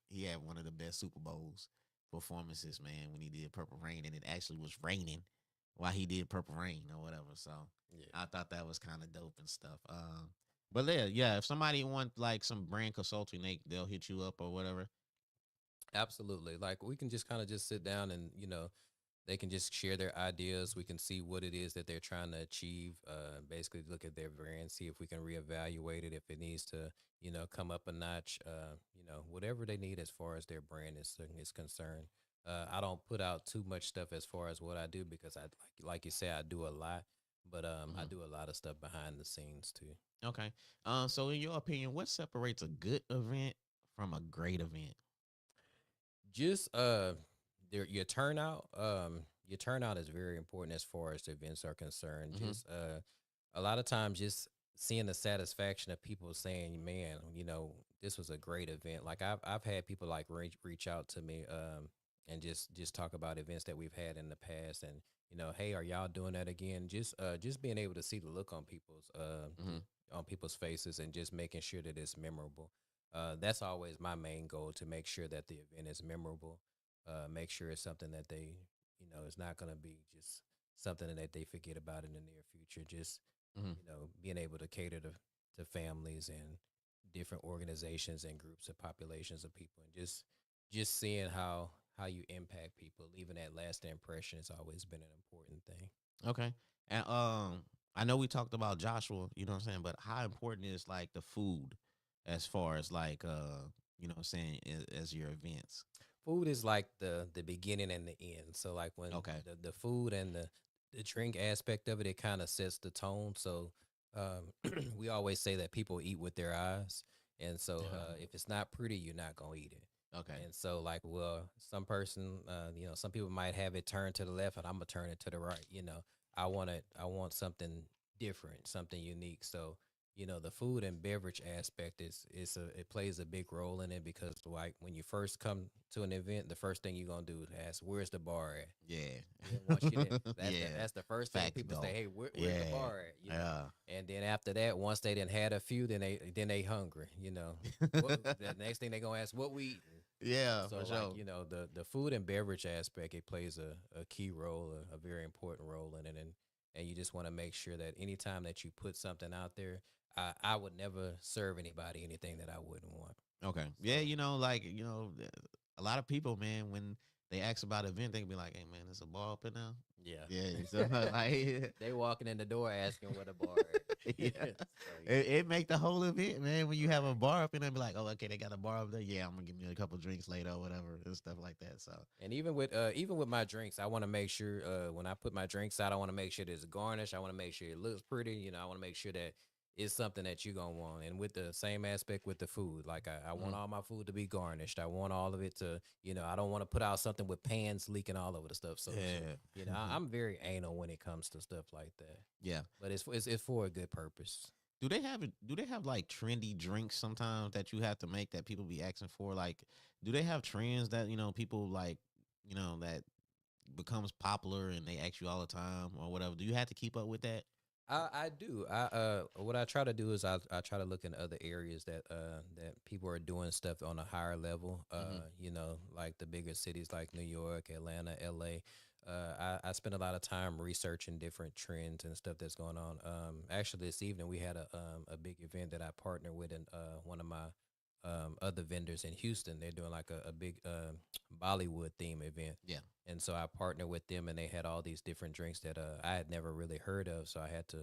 he had one of the best Super Bowls performances, man, when he did Purple Rain, and it actually was raining while he did Purple Rain or whatever. So Yeah. I thought that was kind of dope and stuff. But yeah, if somebody want like some brand consulting, they'll hit you up or whatever. Absolutely. Like we can just kind of just sit down and, they can just share their ideas. We can see what it is that they're trying to achieve. Basically look at their brand, see if we can reevaluate it, if it needs to, come up a notch, whatever they need as far as their brand is concerned. I don't put out too much stuff as far as what I do because like you say, I do a lot, but I Hmm. do a lot of stuff behind the scenes too. Okay. So in your opinion, what separates a good event from a great event? Just your turnout is very important as far as the events are concerned. Hmm. Just a lot of times just seeing the satisfaction of people saying, man, this was a great event. Like I've had people like reach out to me and just talk about events that we've had in the past, and hey, are y'all doing that again? Just being able to see the look Hmm. on people's faces and just making sure that it's memorable. That's always my main goal, to make sure that the event is memorable. Make sure it's something that they, it's not going to be just something that they forget about in the near future. Just, Hmm. being able to cater to families and different organizations and groups of populations of people, and just seeing how you impact people, leaving that lasting impression has always been an important thing. Okay. And I know we talked about Joshua, you know what I'm saying, but how important is like the food as far as like you know what I'm saying, as your events? Food is like the beginning and the end. So like when Okay. the food and the drink aspect of it, it kind of sets the tone. So we always say that people eat with their eyes, and so if it's not pretty, you're not gonna eat it. Okay. And so like, well, some person, some people might have it turned to the left, and I'm gonna turn it to the right. I want something different, something unique. So the food and beverage aspect it plays a big role in it because like when you first come to an event, the first thing you're gonna do is ask, "Where's the bar at?" Yeah. Yeah, once you did, Yeah. that's the first thing Facts people say. though. Hey, where's the Yeah. bar at? Yeah. And then after that, once they didn't had a few, then they hungry. The next thing they gonna ask, what we eating? Yeah, So for like sure. the food and beverage aspect, it plays a key role, a very important role in it, and you just want to make sure that anytime that you put something out there, I would never serve anybody anything that I wouldn't want. Okay. Yeah, So like, a lot of people, man, when they ask about an event, they can be like, "Hey, man, there's a bar up in there." yeah, Yeah. So like, they walking in the door asking where the bar yeah, at. So it make the whole event, man. When you have a right. bar up in there, be like, "Oh, okay, they got a bar up there. Yeah, I'm gonna give me a couple drinks later or whatever and stuff like that." So And even with my drinks, I want to make sure when I put my drinks out, I want to make sure there's a garnish. I want to make sure it looks pretty. I want to make sure that it's something that you're gonna want. And with the same aspect with the food, like I want mhm. all my food to be garnished. I want all of it to, I don't want to put out something with pans leaking all over the stuff. So Yeah, I'm very anal when it comes to stuff like that. yeah. But it's for a good purpose. Do they have like trendy drinks sometimes that you have to make that people be asking for? Like, do they have trends that people like, that becomes popular and they ask you all the time or whatever? Do you have to keep up with that? I do. What I try to do is I try to look in other areas that people are doing stuff on a higher level. Hmm. Like the bigger cities like New York, Atlanta, LA. I spend a lot of time researching different trends and stuff that's going on. Actually, this evening we had a big event that I partnered with, and one of my other vendors in Houston. They're doing like a big Bollywood theme event, Yeah. and so I partnered with them, and they had all these different drinks that I had never really heard of. So I had to,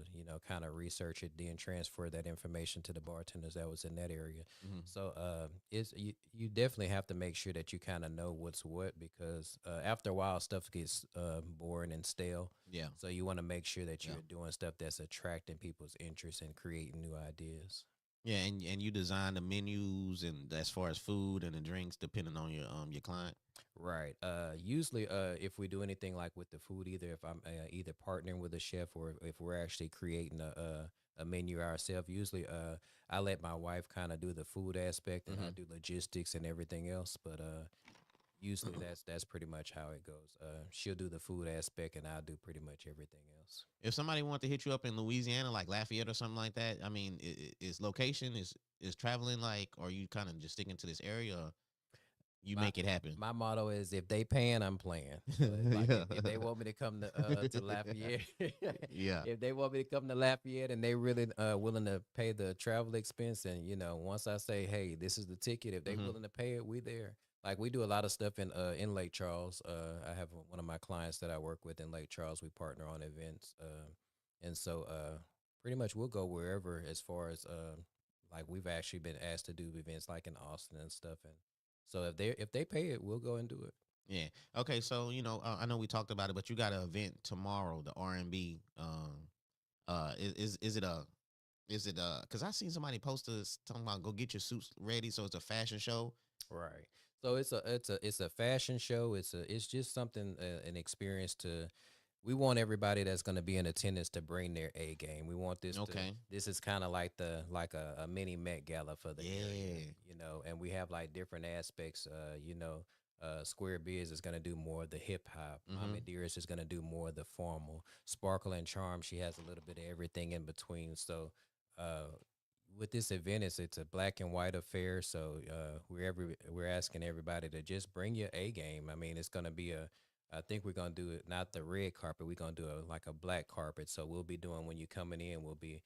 kind of research it, then transfer that information to the bartenders that was in that area. Hmm. So it's you definitely have to make sure that you kind of know what's what because after a while stuff gets boring and stale. Yeah. So you want to make sure that Yeah. you're doing stuff that's attracting people's interest and creating new ideas. Yeah, and you design the menus and as far as food and the drinks depending on your client. Right. Usually, if we do anything like with the food, either if I'm either partnering with a chef or if we're actually creating a menu ourselves, usually I let my wife kind of do the food aspect and I Hmm. do logistics and everything else. But usually that's pretty much how it goes. She'll do the food aspect and I'll do pretty much everything else. If somebody want to hit you up in Louisiana, like Lafayette or something like that, I mean, is location is traveling like, or you kind of just sticking to this area, or you My make it happen? my motto is if they paying, I'm playing. So Yeah. if they want me to come to Lafayette, Yeah. if they want me to come to Lafayette and they really willing to pay the travel expense, and once I say, hey, this is the ticket, if they Hmm. willing to pay it, we there. Like we do a lot of stuff in Lake Charles. I have one of my clients that I work with in Lake Charles. We partner on events, and so pretty much we'll go wherever as far as like we've actually been asked to do events like in Austin and stuff, and so if they pay it, we'll go and do it. Yeah. Okay. So I know we talked about it, but you got an event tomorrow, the R&B. Is it a is it Because I seen somebody post this talking about go get your suits ready, so it's a fashion show. Right. So it's a fashion show. It's just something an experience to. We want everybody that's going to be in attendance to bring their A game. We want Okay. this is kind of like a mini Met Gala for the area, Yeah. and we have like different aspects. Square Biz is going to do more of the hip hop. Mm-hmm. Mama Dearest is going to do more of the formal. Sparkle and Charm, she has a little bit of everything in between. So, uh, with this event, it's a black and white affair. So, we're asking everybody to just bring your A game. I mean, it's going to be I think we're gonna do it not the red carpet. We're gonna do like a black carpet. So we'll be doing when you coming in. We'll be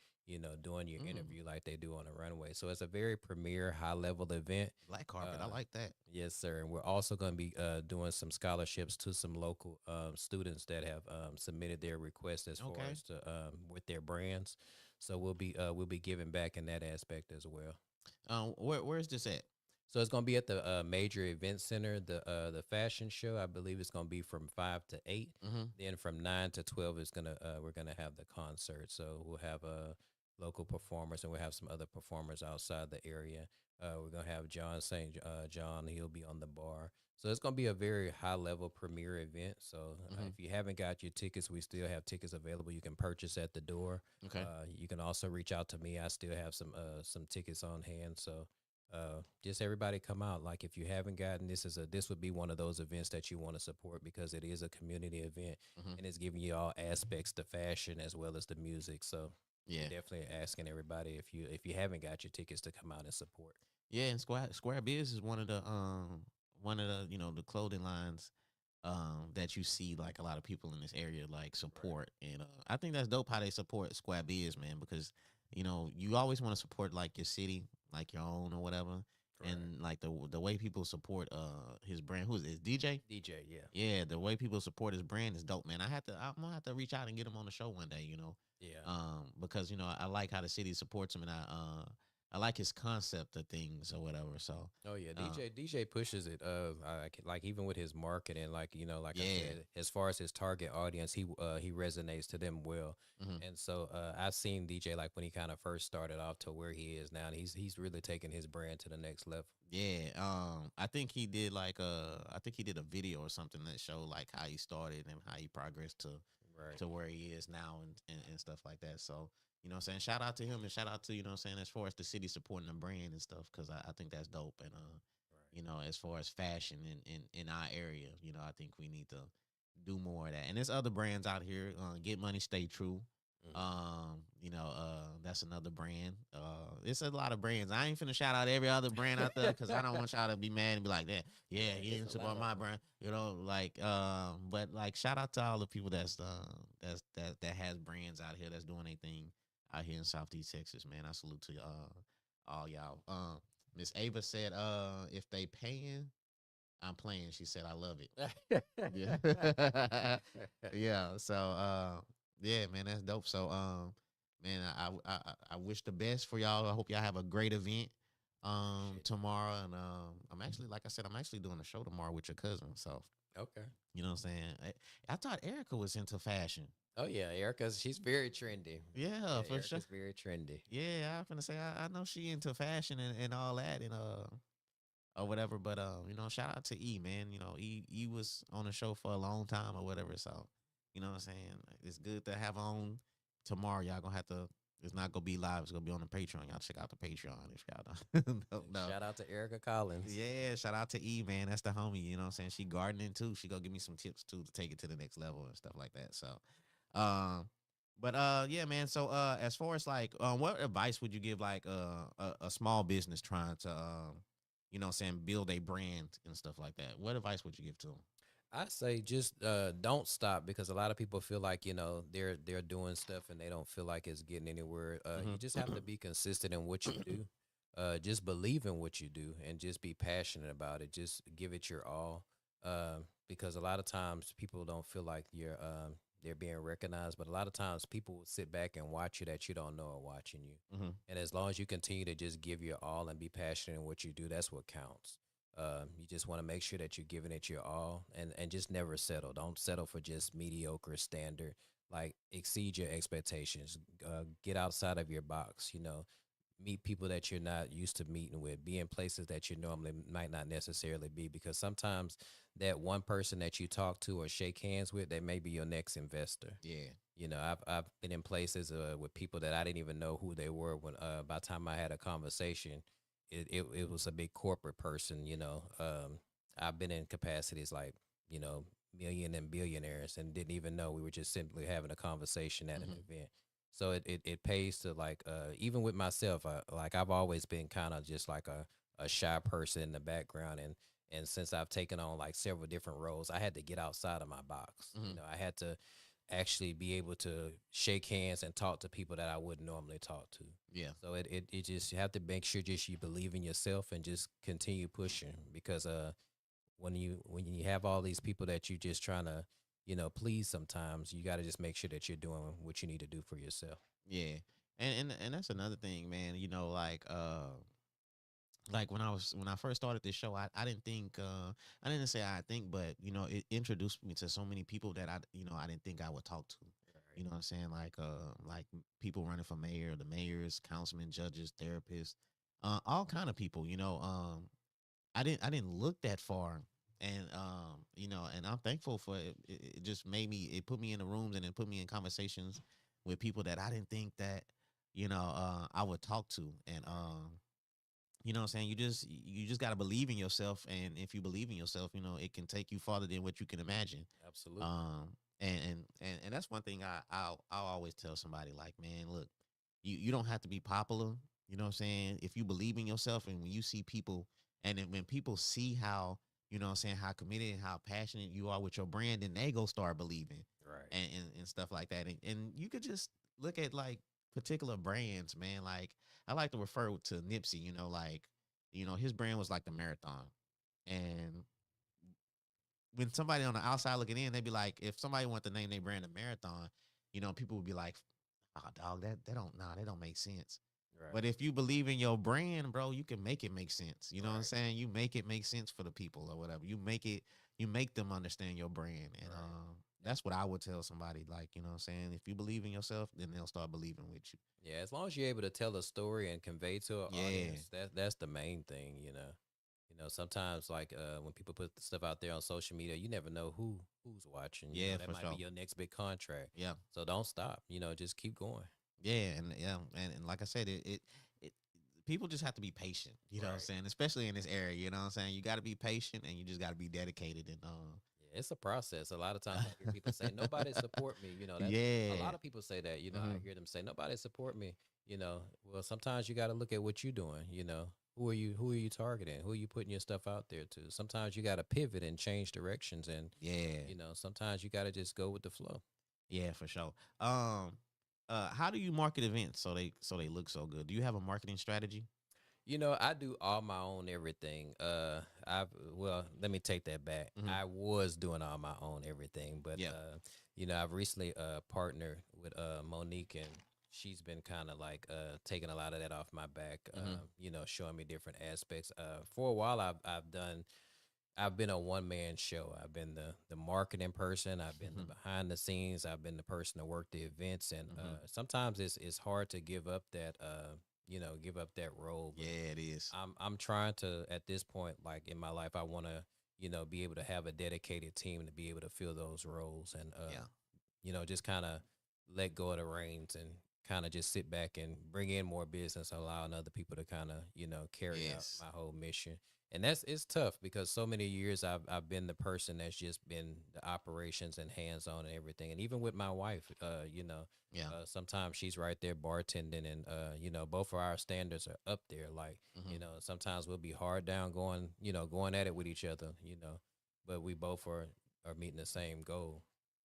doing your Mm, interview like they do on the runway. So it's a very premier, high level event. black carpet. I Uh, like that. yes, sir. And we're also gonna be doing some scholarships to some local students that have submitted their requests as far Okay. as to with their brands. So we'll be giving back in that aspect as well. Where's this at? So it's gonna be at the major event center. The fashion show, I believe, is gonna be from 5 to 8. Mm-hmm. Then from 9 to 12 is gonna we're gonna have the concert. So we'll have local performers, and we'll have some other performers outside the area. We're gonna have John St. John. He'll be on the bar. So it's gonna be a very high level premiere event. So Mm-hmm. if you haven't got your tickets, we still have tickets available. You can purchase at the door. Okay. You can also reach out to me. I still have some tickets on hand. So just everybody come out. Like if you haven't gotten this would be one of those events that you want to support because it is a community event Mm-hmm. and it's giving you all aspects to fashion as well as the music. So we're Yeah. definitely asking everybody if you haven't got your tickets to come out and support. Yeah, and Square Biz is one of the the clothing lines that you see like a lot of people in this area like Right. support, and I think that's dope how they support Square Biz, man, because you always want to support like your city, like your own or whatever, Correct. and like the way people support his brand. Who is it? DJ? DJ, yeah. Yeah, the way people support his brand is dope, man. I'm gonna have to reach out and get him on the show one day, Yeah. because I like how the city supports him, and I like his concept of things or whatever. So, Oh yeah, uh, DJ pushes it. Like even with his marketing, like like I yeah, said, as far as his target audience, he resonates to them well. hmm And so I've seen DJ like when he kind of first started off to where he is now, and he's really taking his brand to the next level. yeah. I think he did I think he did a video or something that showed like how he started and how he progressed Right. to where he is now, and stuff like that. So, what I'm saying, shout out to him, and shout out to, what I'm saying, as far as the city supporting the brand and stuff, because I think that's dope. And Right. as far as fashion in our area, I think we need to do more of that. And there's other brands out here. Get Money, Stay True. Hmm. That's another brand. It's a lot of brands. I ain't finna shout out every other brand out there because I don't want y'all to be mad and be like that. Yeah, Yeah, you it's didn't a lot support of my them. brand. Like but like shout out to all the people that has brands out here that's doing their thing out here in Southeast Texas, man. I salute to all y'all. Miss Ava said, if they paying, I'm playing. She said, I love it. Yeah. Yeah. So yeah, man, that's dope. So man, I wish the best for y'all. I hope y'all have a great event Appreciate that. tomorrow. And I'm actually, like I said, I'm actually doing a show tomorrow with your cousin. So Okay. you know what I'm saying? I thought Erica was into fashion. Oh yeah, Erica's she's very trendy. Yeah, Yeah, for sure. Erica's very trendy. Yeah, I'm finna say I know she into fashion and all that, and or whatever. But shout out to E, man. E was on the show for a long time or whatever. So what I'm saying, it's good to have on tomorrow. Y'all gonna have to. It's not gonna be live. It's gonna be on the Patreon. Y'all check out the Patreon if y'all don't know. Shout out to Erica Collins. Yeah, shout out to E, man. That's the homie. You know what I'm saying? She gardening too. She gonna give me some tips too to take it to the next level and stuff like that. So, um, but yeah, man. So as far as like, what advice would you give like a small business trying to what I'm saying, build a brand and stuff like that? What advice would you give to them? I say just don't stop because a lot of people feel like they're doing stuff and they don't feel like it's getting anywhere. You just have Mm-hmm. to be consistent in what you do. Just believe in what you do and just be passionate about it. Just give it your all. Because a lot of times people don't feel like they're being recognized, but a lot of times people will sit back and watch you that you don't know are watching you. Mm-hmm. And as long as you continue to just give your all and be passionate in what you do, that's what counts. You just want to make sure that you're giving it your all and just never settle. Don't settle for just mediocre standard. Like exceed your expectations. Get outside of your box. Meet people that you're not used to meeting with. Be in places that you normally might not necessarily be because sometimes that one person that you talk to or shake hands with, they may be your next investor. Yeah. I've been in places with people that I didn't even know who they were when by the time I had a conversation, it was a big corporate person. I've been in capacities like you know million and billionaires and didn't even know we were just simply having a conversation at an Mm-hmm. event. So it pays to like even with myself, like I've always been kind of just like a shy person in the background And since I've taken on like several different roles, I had to get outside of my box. Mhm. I had to actually be able to shake hands and talk to people that I wouldn't normally talk to. Yeah. So it just, you have to make sure just you believe in yourself and just continue pushing, because when you have all these people that you just trying to please, sometimes you got to just make sure that you're doing what you need to do for yourself. Yeah. And that's another thing, man. Like when I first started this show, I didn't think I didn't say I think, but it introduced me to so many people that I didn't think I would talk to. You know what I'm saying? Like people running for mayor, the mayors, councilmen, judges, therapists, all kind of people. I didn't look that far, and and I'm thankful for it. It just made me. It put me in the rooms and it put me in conversations with people that I didn't think that I would talk to, and what I'm saying? You just got to believe in yourself, and if you believe in yourself, it can take you farther than what you can imagine. Absolutely. And that's one thing I'll always tell somebody, like, man, look, you don't have to be popular. You know what I'm saying? If you believe in yourself, and when you see people, and then when people see how what I'm saying, how committed and how passionate you are with your brand, then they go start believing, Right. and stuff like that. And you could just look at like particular brands, man. Like I like to refer to Nipsey, like his brand was like the marathon. And when somebody on the outside looking in, they'd be like, if somebody want to name their brand a marathon, people would be like, oh dog, that don't make sense. Right. But if you believe in your brand, bro, you can make it make sense. You know what I'm Right. saying? You make it make sense for the people or whatever. You make them understand your brand. And Right. that's what I would tell somebody. Like, you know what I'm saying? If you believe in yourself, then they'll start believing with you. Yeah, as long as you're able to tell a story and convey to an Yeah. audience, that's the main thing. Sometimes like when people put the stuff out there on social media, you never know who's watching. Yeah, That for might sure. be your next big contract. Yeah. So don't stop. Just keep going. Yeah, and like I said, it people just have to be patient. You know what I'm Right. saying? Especially in this area, you know what I'm saying? You got to be patient, and you just got to be dedicated. And Yeah, it's a process. A lot of times I hear people say nobody support me. That's a yeah. lot of people say that. I Mhm. hear them say nobody support me. Well, sometimes you got to look at what you're doing. Who are you targeting? Who are you putting your stuff out there to? Sometimes you got to pivot and change directions, and Yeah. sometimes you got to just go with the flow. Yeah, for sure. How do you market events so they look so good? Do you have a marketing strategy? I do all my own everything. Let me take that back. Mhm. I was doing all my own everything, but Yeah. I've recently partnered with Monique, and she's been kind of like taking a lot of that off my back. Mhm. Showing me different aspects. For a while, I've been a one man show. I've been the marketing person. I've been the Mhm. behind the scenes. I've been the person to work the events, and Mhm. sometimes it's hard to give up that give up that role. But Yeah, it is. I'm trying to, at this point, like in my life, I want to be able to have a dedicated team to be able to fill those roles, and Yeah. just kind of let go of the reins and kind of just sit back and bring in more business, allowing other people to kind of carry out Yes. my whole mission. And it's tough because so many years I've been the person that's just been the operations and hands on and everything. And even with my wife, Yeah. sometimes she's right there bartending, and both of our standards are up there. Like Mhm. sometimes we'll be hard down going at it with each other, but we both are meeting the same goal.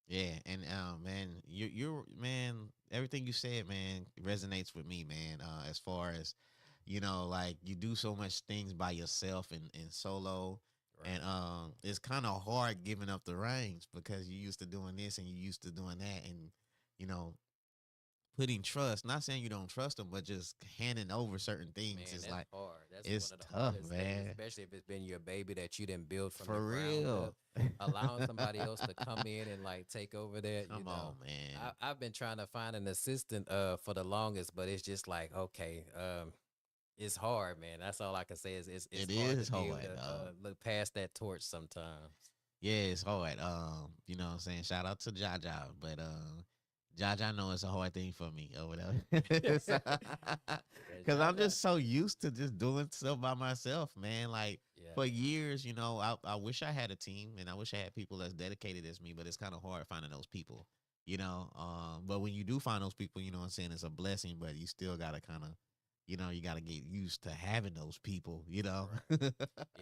Yeah, and man, you're man, everything you said, man, resonates with me, man. As far as like you do so much things by yourself and solo, Right. and it's kind of hard giving up the reins because you used to doing this and you used to doing that, and you know putting trust. Not saying you don't trust them, but just handing over certain things Man, is that's like hard. That's one it's of the tough, hardest things, man. especially if it's been your baby that you didn't build from the For ground up. real. Allowing somebody else to come in and like take over that, Come on, man. I've been trying to find an assistant for the longest, but it's just like, okay, it's hard, man. That's all I can say is it's It hard to is be able hard. to look past that torch sometimes. Yeah, it's hard. You know what I'm saying? Shout out to Jaja. But Jaja know it's a hard thing for me or whatever. Yeah, Cause I'm Jaja. just so used to just doing stuff by myself, man. Like Yeah. for years, I wish I had a team and I wish I had people as dedicated as me, but it's kind of hard finding those people, but when you do find those people, you know what I'm saying, it's a blessing, but you still gotta kinda, you got to get used to having those people, Yeah,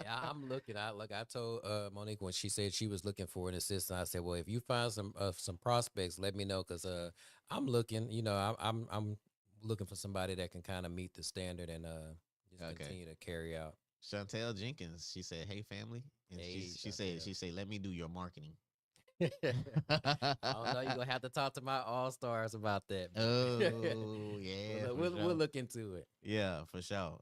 I'm looking. I told Monique when she said she was looking for an assistant. I said, well, if you find some prospects, let me know because I'm looking. I'm looking for somebody that can kind of meet the standard and just Okay. continue to carry out. Chantel Jenkins, she said, "Hey family," and Hey, she said, "Let me do your marketing." I don't know. You're gonna have to talk to my all stars about that. Oh yeah, for We'll sure. look into it. Yeah, for sure.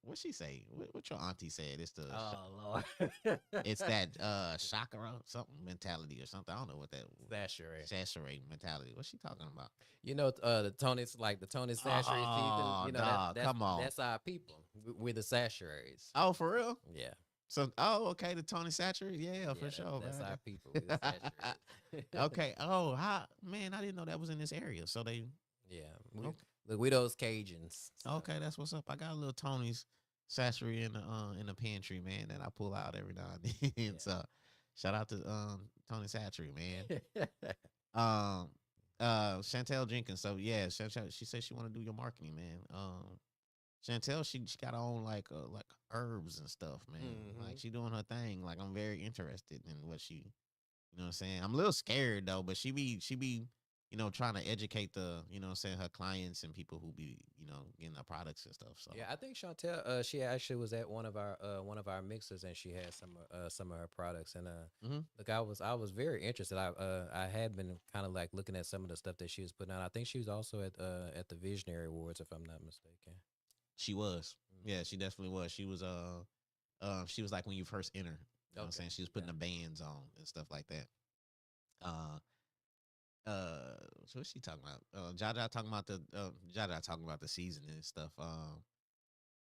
What she say? What your auntie said? Oh Lord, It's that chakra something mentality or something. I don't know what that Saturate. saturate mentality. What's she talking about? The Tony Saturate season. Oh, dog, come on. that's our people. We're the Saturates. Oh, for real? Yeah, So, okay, the Tony Saturate. Yeah, for sure, that's man. our people. We're the Saturates. Okay. Oh, man, I didn't know that was in this area. So they Yeah, okay. look, we those Cajuns. So. Okay, that's what's up. I got a little Tony's sachet in the pantry, man, that I pull out every now and then. Yeah. So shout out to Tony Sachet, man. Um Chantel Jenkins. So yeah, Chantel, she said she want to do your marketing, man. Chantel, she got her own like herbs and stuff, man. Like she doing her thing. Like I'm very interested in what she, you know what I'm saying. I'm a little scared though, but she be trying to educate the, what I'm saying, her clients and people who be, getting her products and stuff. So Yeah, I think Chantel, she actually was at one of our mixers, and she had some of her products. And look, I was very interested. I had been kind of like looking at some of the stuff that she was putting out. I think she was also at the Visionary Awards, if I'm not mistaken. she was, yeah, Mhm. she definitely was. She was like when you first enter. You know what I'm Okay. saying? She was putting Yeah. the bands on and stuff like that. Uh, so what's she talking about? Jaja talking about Jaja talking about the season and stuff,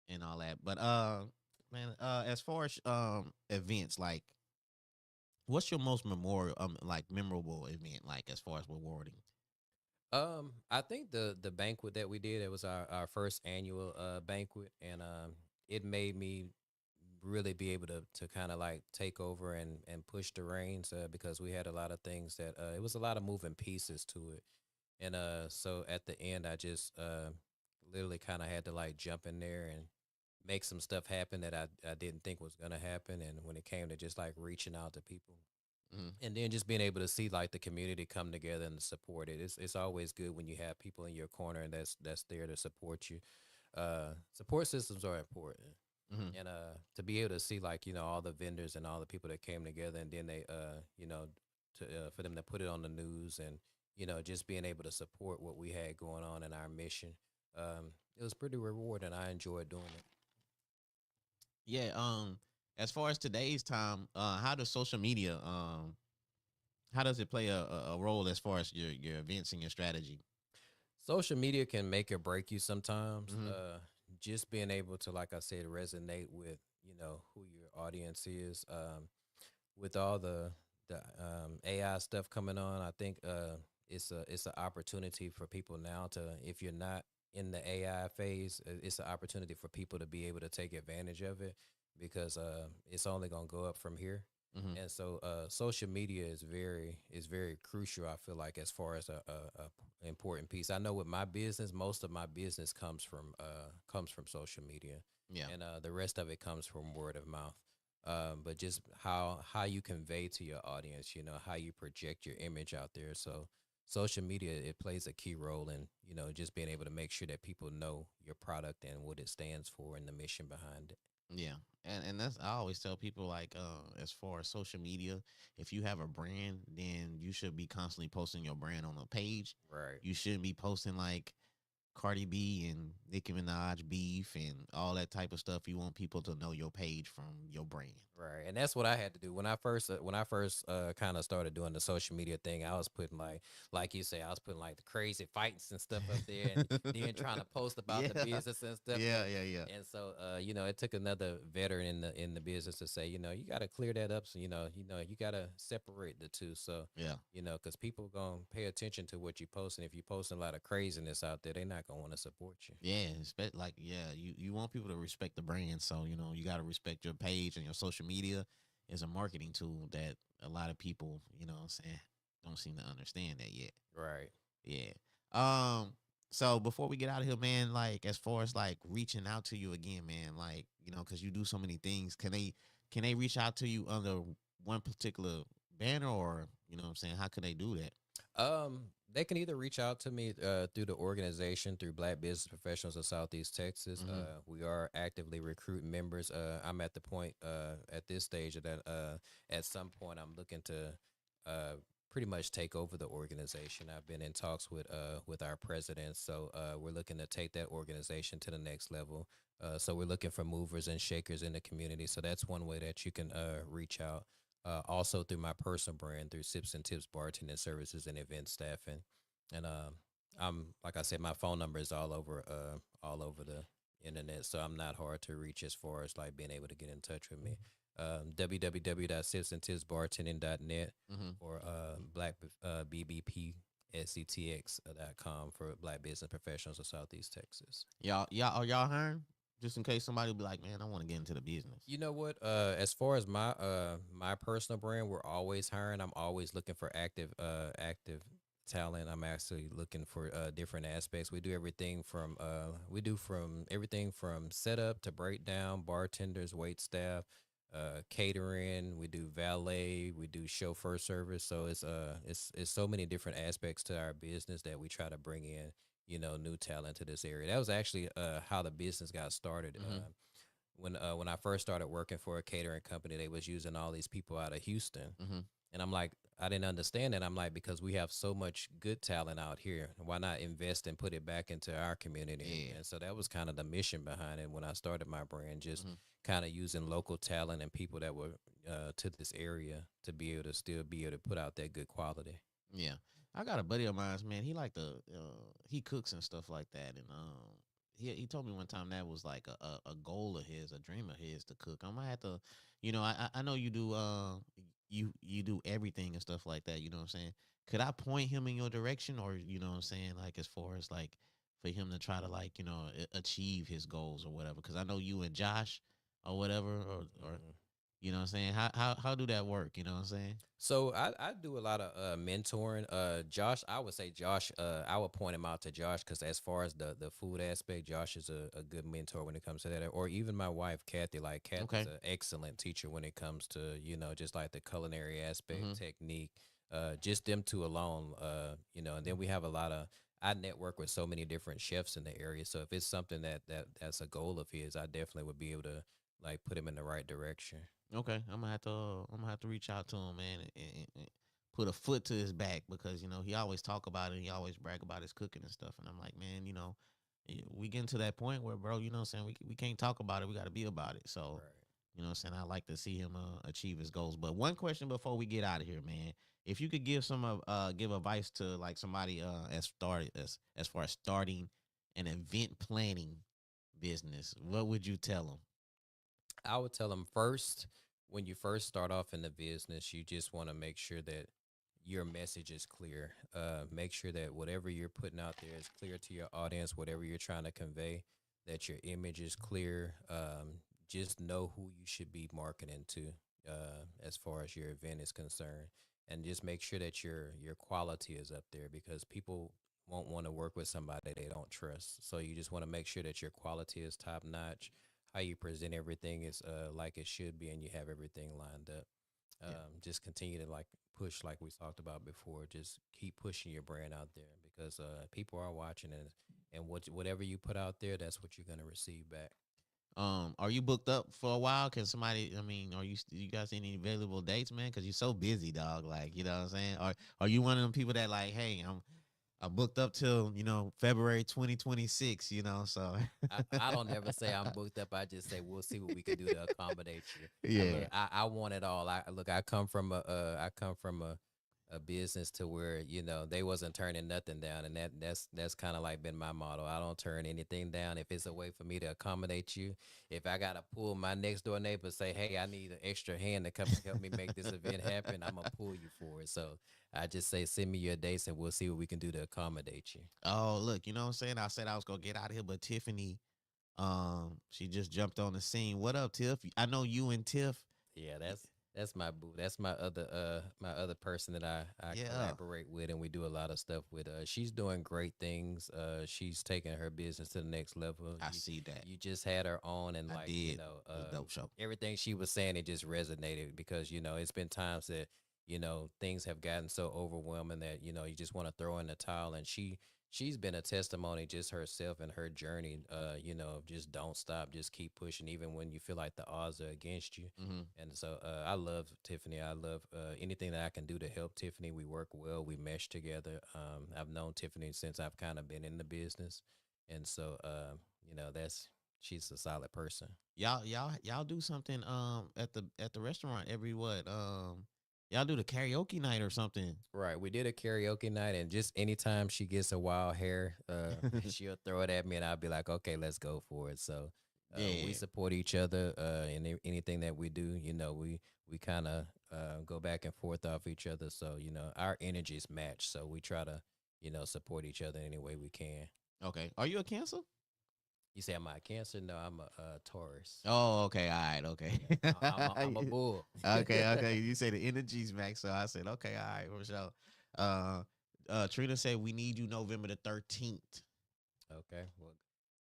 and all that. But man, as far as events, like, what's your most memorable event, like as far as rewarding? I think the banquet that we did, it was our first annual banquet, and it made me really be able to kind of like take over and push the reins because we had a lot of things that it was a lot of moving pieces to it, and so at the end I just literally kind of had to like jump in there and make some stuff happen that I didn't think was gonna happen, and when it came to just like reaching out to people Mm-hmm. and then just being able to see like the community come together and support it. It's always good when you have people in your corner and that's there to support you. Support systems are important, Mm-hmm. and to be able to see like all the vendors and all the people that came together, and then they to for them to put it on the news, and just being able to support what we had going on in our mission. It was pretty rewarding. I enjoyed doing it. Yeah. As far as today's time, how does social media how does it play a role as far as your events and your strategy? Social media can make or break you sometimes. Mm-hmm. Just being able to, like I said, resonate with who your audience is. With all the AI stuff coming on, I think it's an opportunity for people now to, if you're not in the AI phase, it's an opportunity for people to be able to take advantage of it because it's only gonna go up from here. Mm-hmm. And so social media is very crucial. I feel like as far as a important piece. I know with my business, most of my business comes from social media, Yeah. and the rest of it comes from word of mouth. But just how you convey to your audience, how you project your image out there. So social media, it plays a key role in just being able to make sure that people know your product and what it stands for and the mission behind it. Yeah. And that's, I always tell people, like, as far as social media, if you have a brand, then you should be constantly posting your brand on a page. Right. You shouldn't be posting like Cardi B and Nicki Minaj beef and all that type of stuff. You want people to know your page from your brand. Right, and that's what I had to do when I first kind of started doing the social media thing. I was putting like you say, I was putting like the crazy fights and stuff up there, and then trying to post about the Yeah. business and stuff. Yeah, yeah, yeah. And so it took another veteran in the business to say, you got to clear that up. So you got to separate the two. So Yeah. because people gonna pay attention to what you post, and if you posting a lot of craziness out there, they're not gonna want to support you. Yeah, like, yeah, you want people to respect the brand, so you got to respect your page, and your social media is a marketing tool that a lot of people, what I'm saying, don't seem to understand that yet. Right. Yeah. Um. So before we get out of here, man, like as far as like reaching out to you again, man, like because you do so many things, can they reach out to you under one particular banner, or what I'm saying? How can they do that? They can either reach out to me through the organization, through Black Business Professionals of Southeast Texas. Mm-hmm. We are actively recruiting members. I'm at the point at this stage that at some point I'm looking to uh, pretty much take over the organization. I've been in talks with our president, so we're looking to take that organization to the next level. So we're looking for movers and shakers in the community. So that's one way that you can reach out. Also through my personal brand, through Sips and Tips Bartending Services and Event Staffing, and I'm like I said, my phone number is all over the internet, so I'm not hard to reach as far as like being able to get in touch with me. www.sipsandtipsbartending.net Mm-hmm. or black bbpsctx.com for Black Business Professionals of Southeast Texas. Y'all are y'all hiring? Just in case somebody be like, man, I want to get into the business. You know what? As far as my personal brand, we're always hiring. I'm always looking for active talent. I'm actually looking for different aspects. We do from everything from setup to breakdown, bartenders, wait staff, catering. We do valet. We do chauffeur service. So it's so many different aspects to our business that we try to bring in. New talent to this area. That was actually how the business got started. Mm-hmm. When I first started working for a catering company, they was using all these people out of Houston, Mm-hmm. and I'm like, I didn't understand that. I'm like, because we have so much good talent out here, why not invest and put it back into our community? Yeah. And so that was kind of the mission behind it when I started my brand, just Mm-hmm. kind of using local talent and people that were to this area to be able to still be able to put out that good quality. Yeah. I got a buddy of mine, man. He like he cooks and stuff like that, and he told me one time that was like a goal of his, a dream of his to cook. I might have to, I know you do you do everything and stuff like that. You know what I'm saying? Could I point him in your direction, or what I'm saying, like as far as like for him to try to like achieve his goals or whatever? Because I know you and Josh or whatever, or Mhm. what I'm saying. How do that work? You know what I'm saying? So I do a lot of mentoring. Josh, I would say Josh. I would point him out to Josh because as far as the food aspect, Josh is a good mentor when it comes to that. Or even my wife, Kathy. Like Kathy's Okay. an excellent teacher when it comes to just like the culinary Mm-hmm. aspect, technique. Just them two alone. And then we have a lot of. I network with so many different chefs in the area. So if it's something that's a goal of his, I definitely would be able to like put him in the right direction. Okay, I'm gonna have to reach out to him, man, and put a foot to his back because he always talk about it. He always brag about his cooking and stuff, and I'm like, man, we getting to that point where, bro, what I'm saying, we can't talk about it. We got to be about it. So, Right. what I'm saying, I like to see him achieve his goals. But one question before we get out of here, man, if you could give give advice to like somebody as far as starting an event planning business, what would you tell them? I would tell them first, when you first start off in the business, you just want to make sure that your message is clear. Make sure that whatever you're putting out there is clear to your audience, whatever you're trying to convey, that your image is clear. Just know who you should be marketing to as far as your event is concerned. And just make sure that your quality is up there because people won't want to work with somebody they don't trust. So you just want to make sure that your quality is top notch, how you present everything is like it should be, and you have everything lined up. Yeah. Just continue to like push, like we talked about before. Just keep pushing your brand out there because people are watching, and whatever you put out there, that's what you're gonna receive back. Are you booked up for a while? Can somebody? I mean, are you guys any available dates, man? Because you're so busy, dog. Like, you know what I'm saying? Are you one of them people that like, hey, I booked up till February 2026. So I don't ever say I'm booked up. I just say we'll see what we can do to accommodate you. yeah, I want it all. I come from a business to where they wasn't turning nothing down, and that's kind of like been my motto. I don't turn anything down if it's a way for me to accommodate you. If I gotta pull my next door neighbor, say, hey, I need an extra hand to come and help me make this event happen, I'm gonna pull you for it. So I just say send me your dates and we'll see what we can do to accommodate you. Oh, look, you know what I'm saying? I said I was gonna get out of here, but Tiffany, she just jumped on the scene. What up, Tiff? I know you and Tiff. Yeah, that's That's my boo. That's my other person that I Yeah, collaborate with, and we do a lot of stuff with. She's doing great things. She's taking her business to the next level. I see that. You just had her on, and I like did. It was a dope show. everything she was saying, it just resonated because it's been times that things have gotten so overwhelming that you just want to throw in the towel, and she's been a testimony just herself and her journey. Of just don't stop, just keep pushing, even when you feel like the odds are against you. Hmm. And so I love Tiffany. I love anything that I can do to help Tiffany. We work well. We mesh together. I've known Tiffany since I've kind of been in the business, and so that's she's a solid person. Y'all do something at the restaurant every what y'all do the karaoke night or something. Right. We did a karaoke night, and just anytime she gets a wild hair, she'll throw it at me, and I'll be like, "Okay, let's go for it." So Yeah. we support each other in anything that we do. We kind of go back and forth off each other. So our energies match. So we try to support each other any way we can. Okay. Are you a Cancer? You say am I a Cancer? No, I'm a Taurus. Oh, okay. All right. Okay. I'm a bull. Okay. Okay. You say the energies max, so I said okay. All right, for sure. Trina said we need you November the 13th. Okay. Well,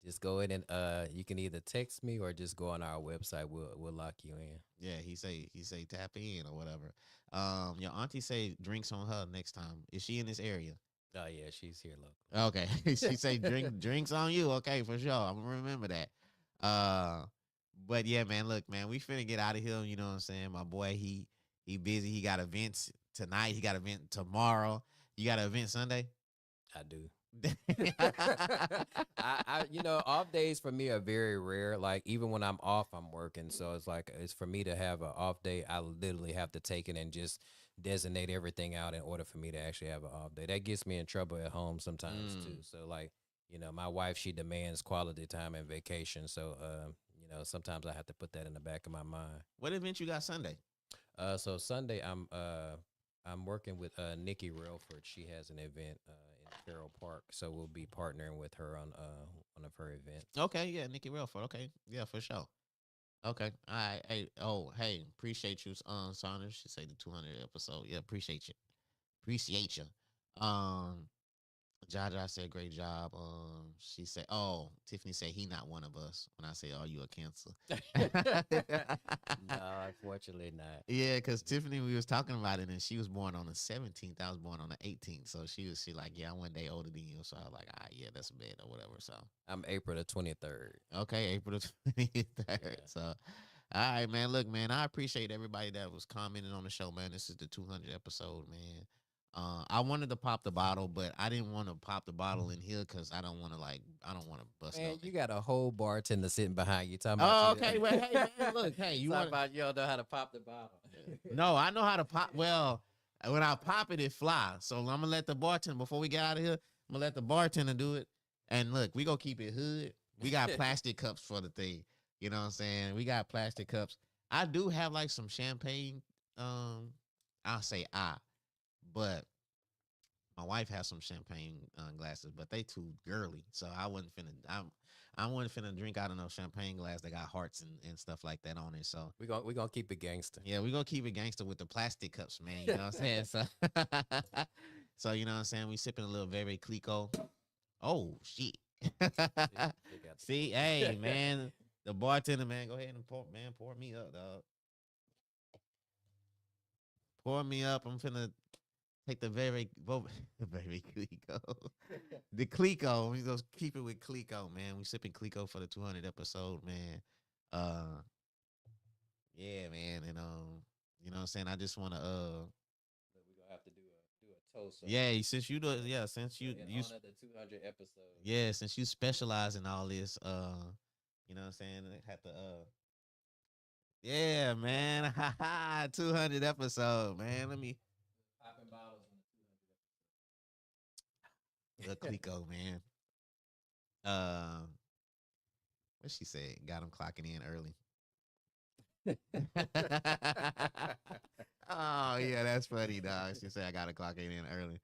just go in and you can either text me or just go on our website. We'll lock you in. Yeah, he say tap in or whatever. Your auntie say drinks on her next time. Is she in this area? Oh yeah, she's here local. Okay. She say drinks on you. Okay, for sure. I'm gonna remember that. But yeah, man, look, man, we finna get out of here. You know what I'm saying? My boy, he busy. He got events tonight. He got event tomorrow. You got an event Sunday? I do. Off days for me are very rare. Like even when I'm off, I'm working. So it's like it's for me to have an off day. I literally have to take it and just designate everything out in order for me to actually have an off day. That gets me in trouble at home sometimes too. So like my wife, she demands quality time and vacation. So sometimes I have to put that in the back of my mind. What event you got Sunday? So Sunday I'm working with Nikki Relford. She has an event in Carroll Park, so we'll be partnering with her on one of her events. Okay, yeah, Nikki Relford. Okay, yeah, for sure. Okay, all right. Hey, hey, appreciate you, Saunders. She say the 200 episode. Yeah, appreciate you. Um, Jaja said great job. She said, "Oh, Tiffany said he not one of us." When I say, "Oh, you a Cancer?" No, unfortunately not. Yeah, because Tiffany, we was talking about it, and she was born on the 17th. I was born on the 18th, so she like, yeah, I'm 1 day older than you. So I was like, yeah, that's a bit or whatever. So I'm April the 23rd. okay, April the 23rd. Yeah. So all right, man. Look, man, I appreciate everybody that was commenting on the show, man. This is the 200 episode, man. I wanted to pop the bottle, but I didn't want to pop the bottle in here because I don't want to bust. Man, No you got a whole bartender sitting behind you talking Oh, about. okay. Well, hey, man, look, hey, you want? about you don't know how to pop the bottle. No, I know how to pop. Well, when I pop it, it fly. So I'm gonna let the bartender before we get out of here. I'm gonna let the bartender do it. And look, we gonna keep it hood. We got plastic cups for the thing. You know what I'm saying? We got plastic cups. I do have like some champagne. I'll say but my wife has some champagne glasses, but they too girly. So I wasn't finna. I wasn't finna drink out of no champagne glass that got hearts and stuff like that on it. So We gonna keep it gangster. yeah, we gonna keep it gangster with the plastic cups, man. You know what I'm saying? So, so you know what I'm saying? We sipping a little very Clico. Oh shit! See, hey man, the bartender man, go ahead and pour me up, dog. Pour me up. I'm finna take the very Clico. The Clico. We just keep it with Clico, man. We sipping Clico for the 200 episode, man. Yeah, man, and you know what I'm saying? I just want to We're gonna have to do a toast. yeah, since you do yeah, since you honor the 200 episodes. yeah, since you specialize in all this, you know what I'm saying? I have to yeah, man. 200 episode, man. Let me Popping bottles in the 200 Clico, man. Uh, what she said? Got him clocking in early. Oh yeah, that's funny, dog. She said I got to clock in early.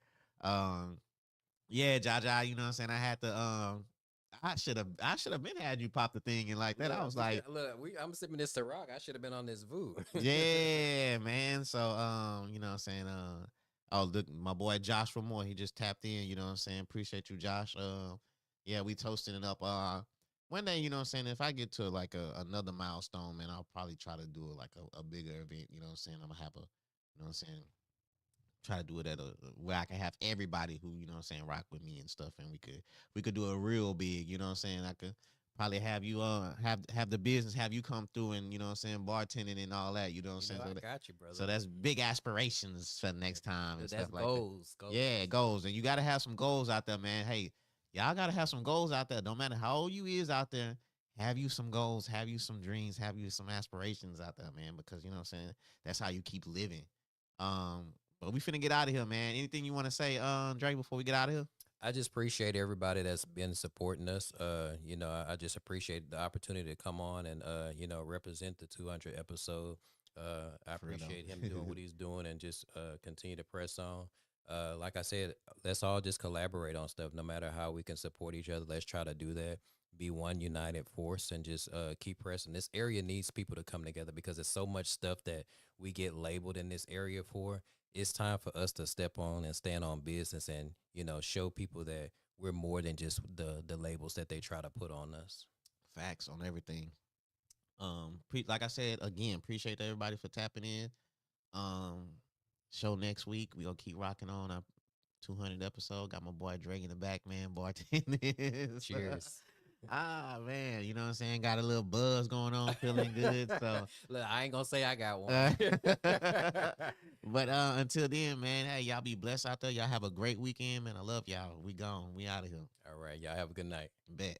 Yeah, Jaja, you know what I'm saying? I had to I should have been had you pop the thing and like that. I was like, look, I'm sipping this Ciroc. I should have been on this Voo. yeah, man. So, you know what I'm saying? Oh, look, my boy Josh Moore, he just tapped in, you know what I'm saying? Appreciate you, Josh. Yeah, we toasting it up. One day, you know what I'm saying? If I get to like another milestone, man, I'll probably try to do like a bigger event, you know what I'm saying? I'm gonna have a, you know what I'm saying? Try to do it at a where I can have everybody who, you know what I'm saying, rock with me and stuff, and we could do a real big, you know what I'm saying. I could probably have you have the business, have you come through and, you know what I'm saying, bartending and all that, you know what I'm saying. I got you, brother. So that's big aspirations for next time and That's stuff like goals. that. Yeah, goals, and you got to have some goals out there, man. Hey, y'all got to have some goals out there. No matter how old you is out there, have you some goals, have you some dreams, have you some aspirations out there, man. Because you know what I'm saying, that's how you keep living. Um, but we finna get out of here, man. Anything you want to say, Dre, before we get out of here? I just appreciate everybody that's been supporting us. I just appreciate the opportunity to come on and represent the 200 episode. I For real, appreciate him though. doing what he's doing and just continue to press on. Like I said, let's all just collaborate on stuff. No matter how we can support each other, let's try to do that. Be one united force and just keep pressing. This area needs people to come together because there's so much stuff that we get labeled in this area for. It's time for us to step on and stand on business and show people that we're more than just the labels that they try to put on us. Facts on everything. Like I said again, appreciate everybody for tapping in. Um, Show next week. We gonna keep rocking on our 200 episode. Got my boy Drake in the back, man. Bartending. Cheers. Man, you know what I'm saying? Got a little buzz going on, feeling good. So Look, I ain't gonna say I got one. but until then, man, hey, y'all be blessed out there. Y'all have a great weekend, man. I love y'all. We gone. We out of here. All right, y'all have a good night. Bet.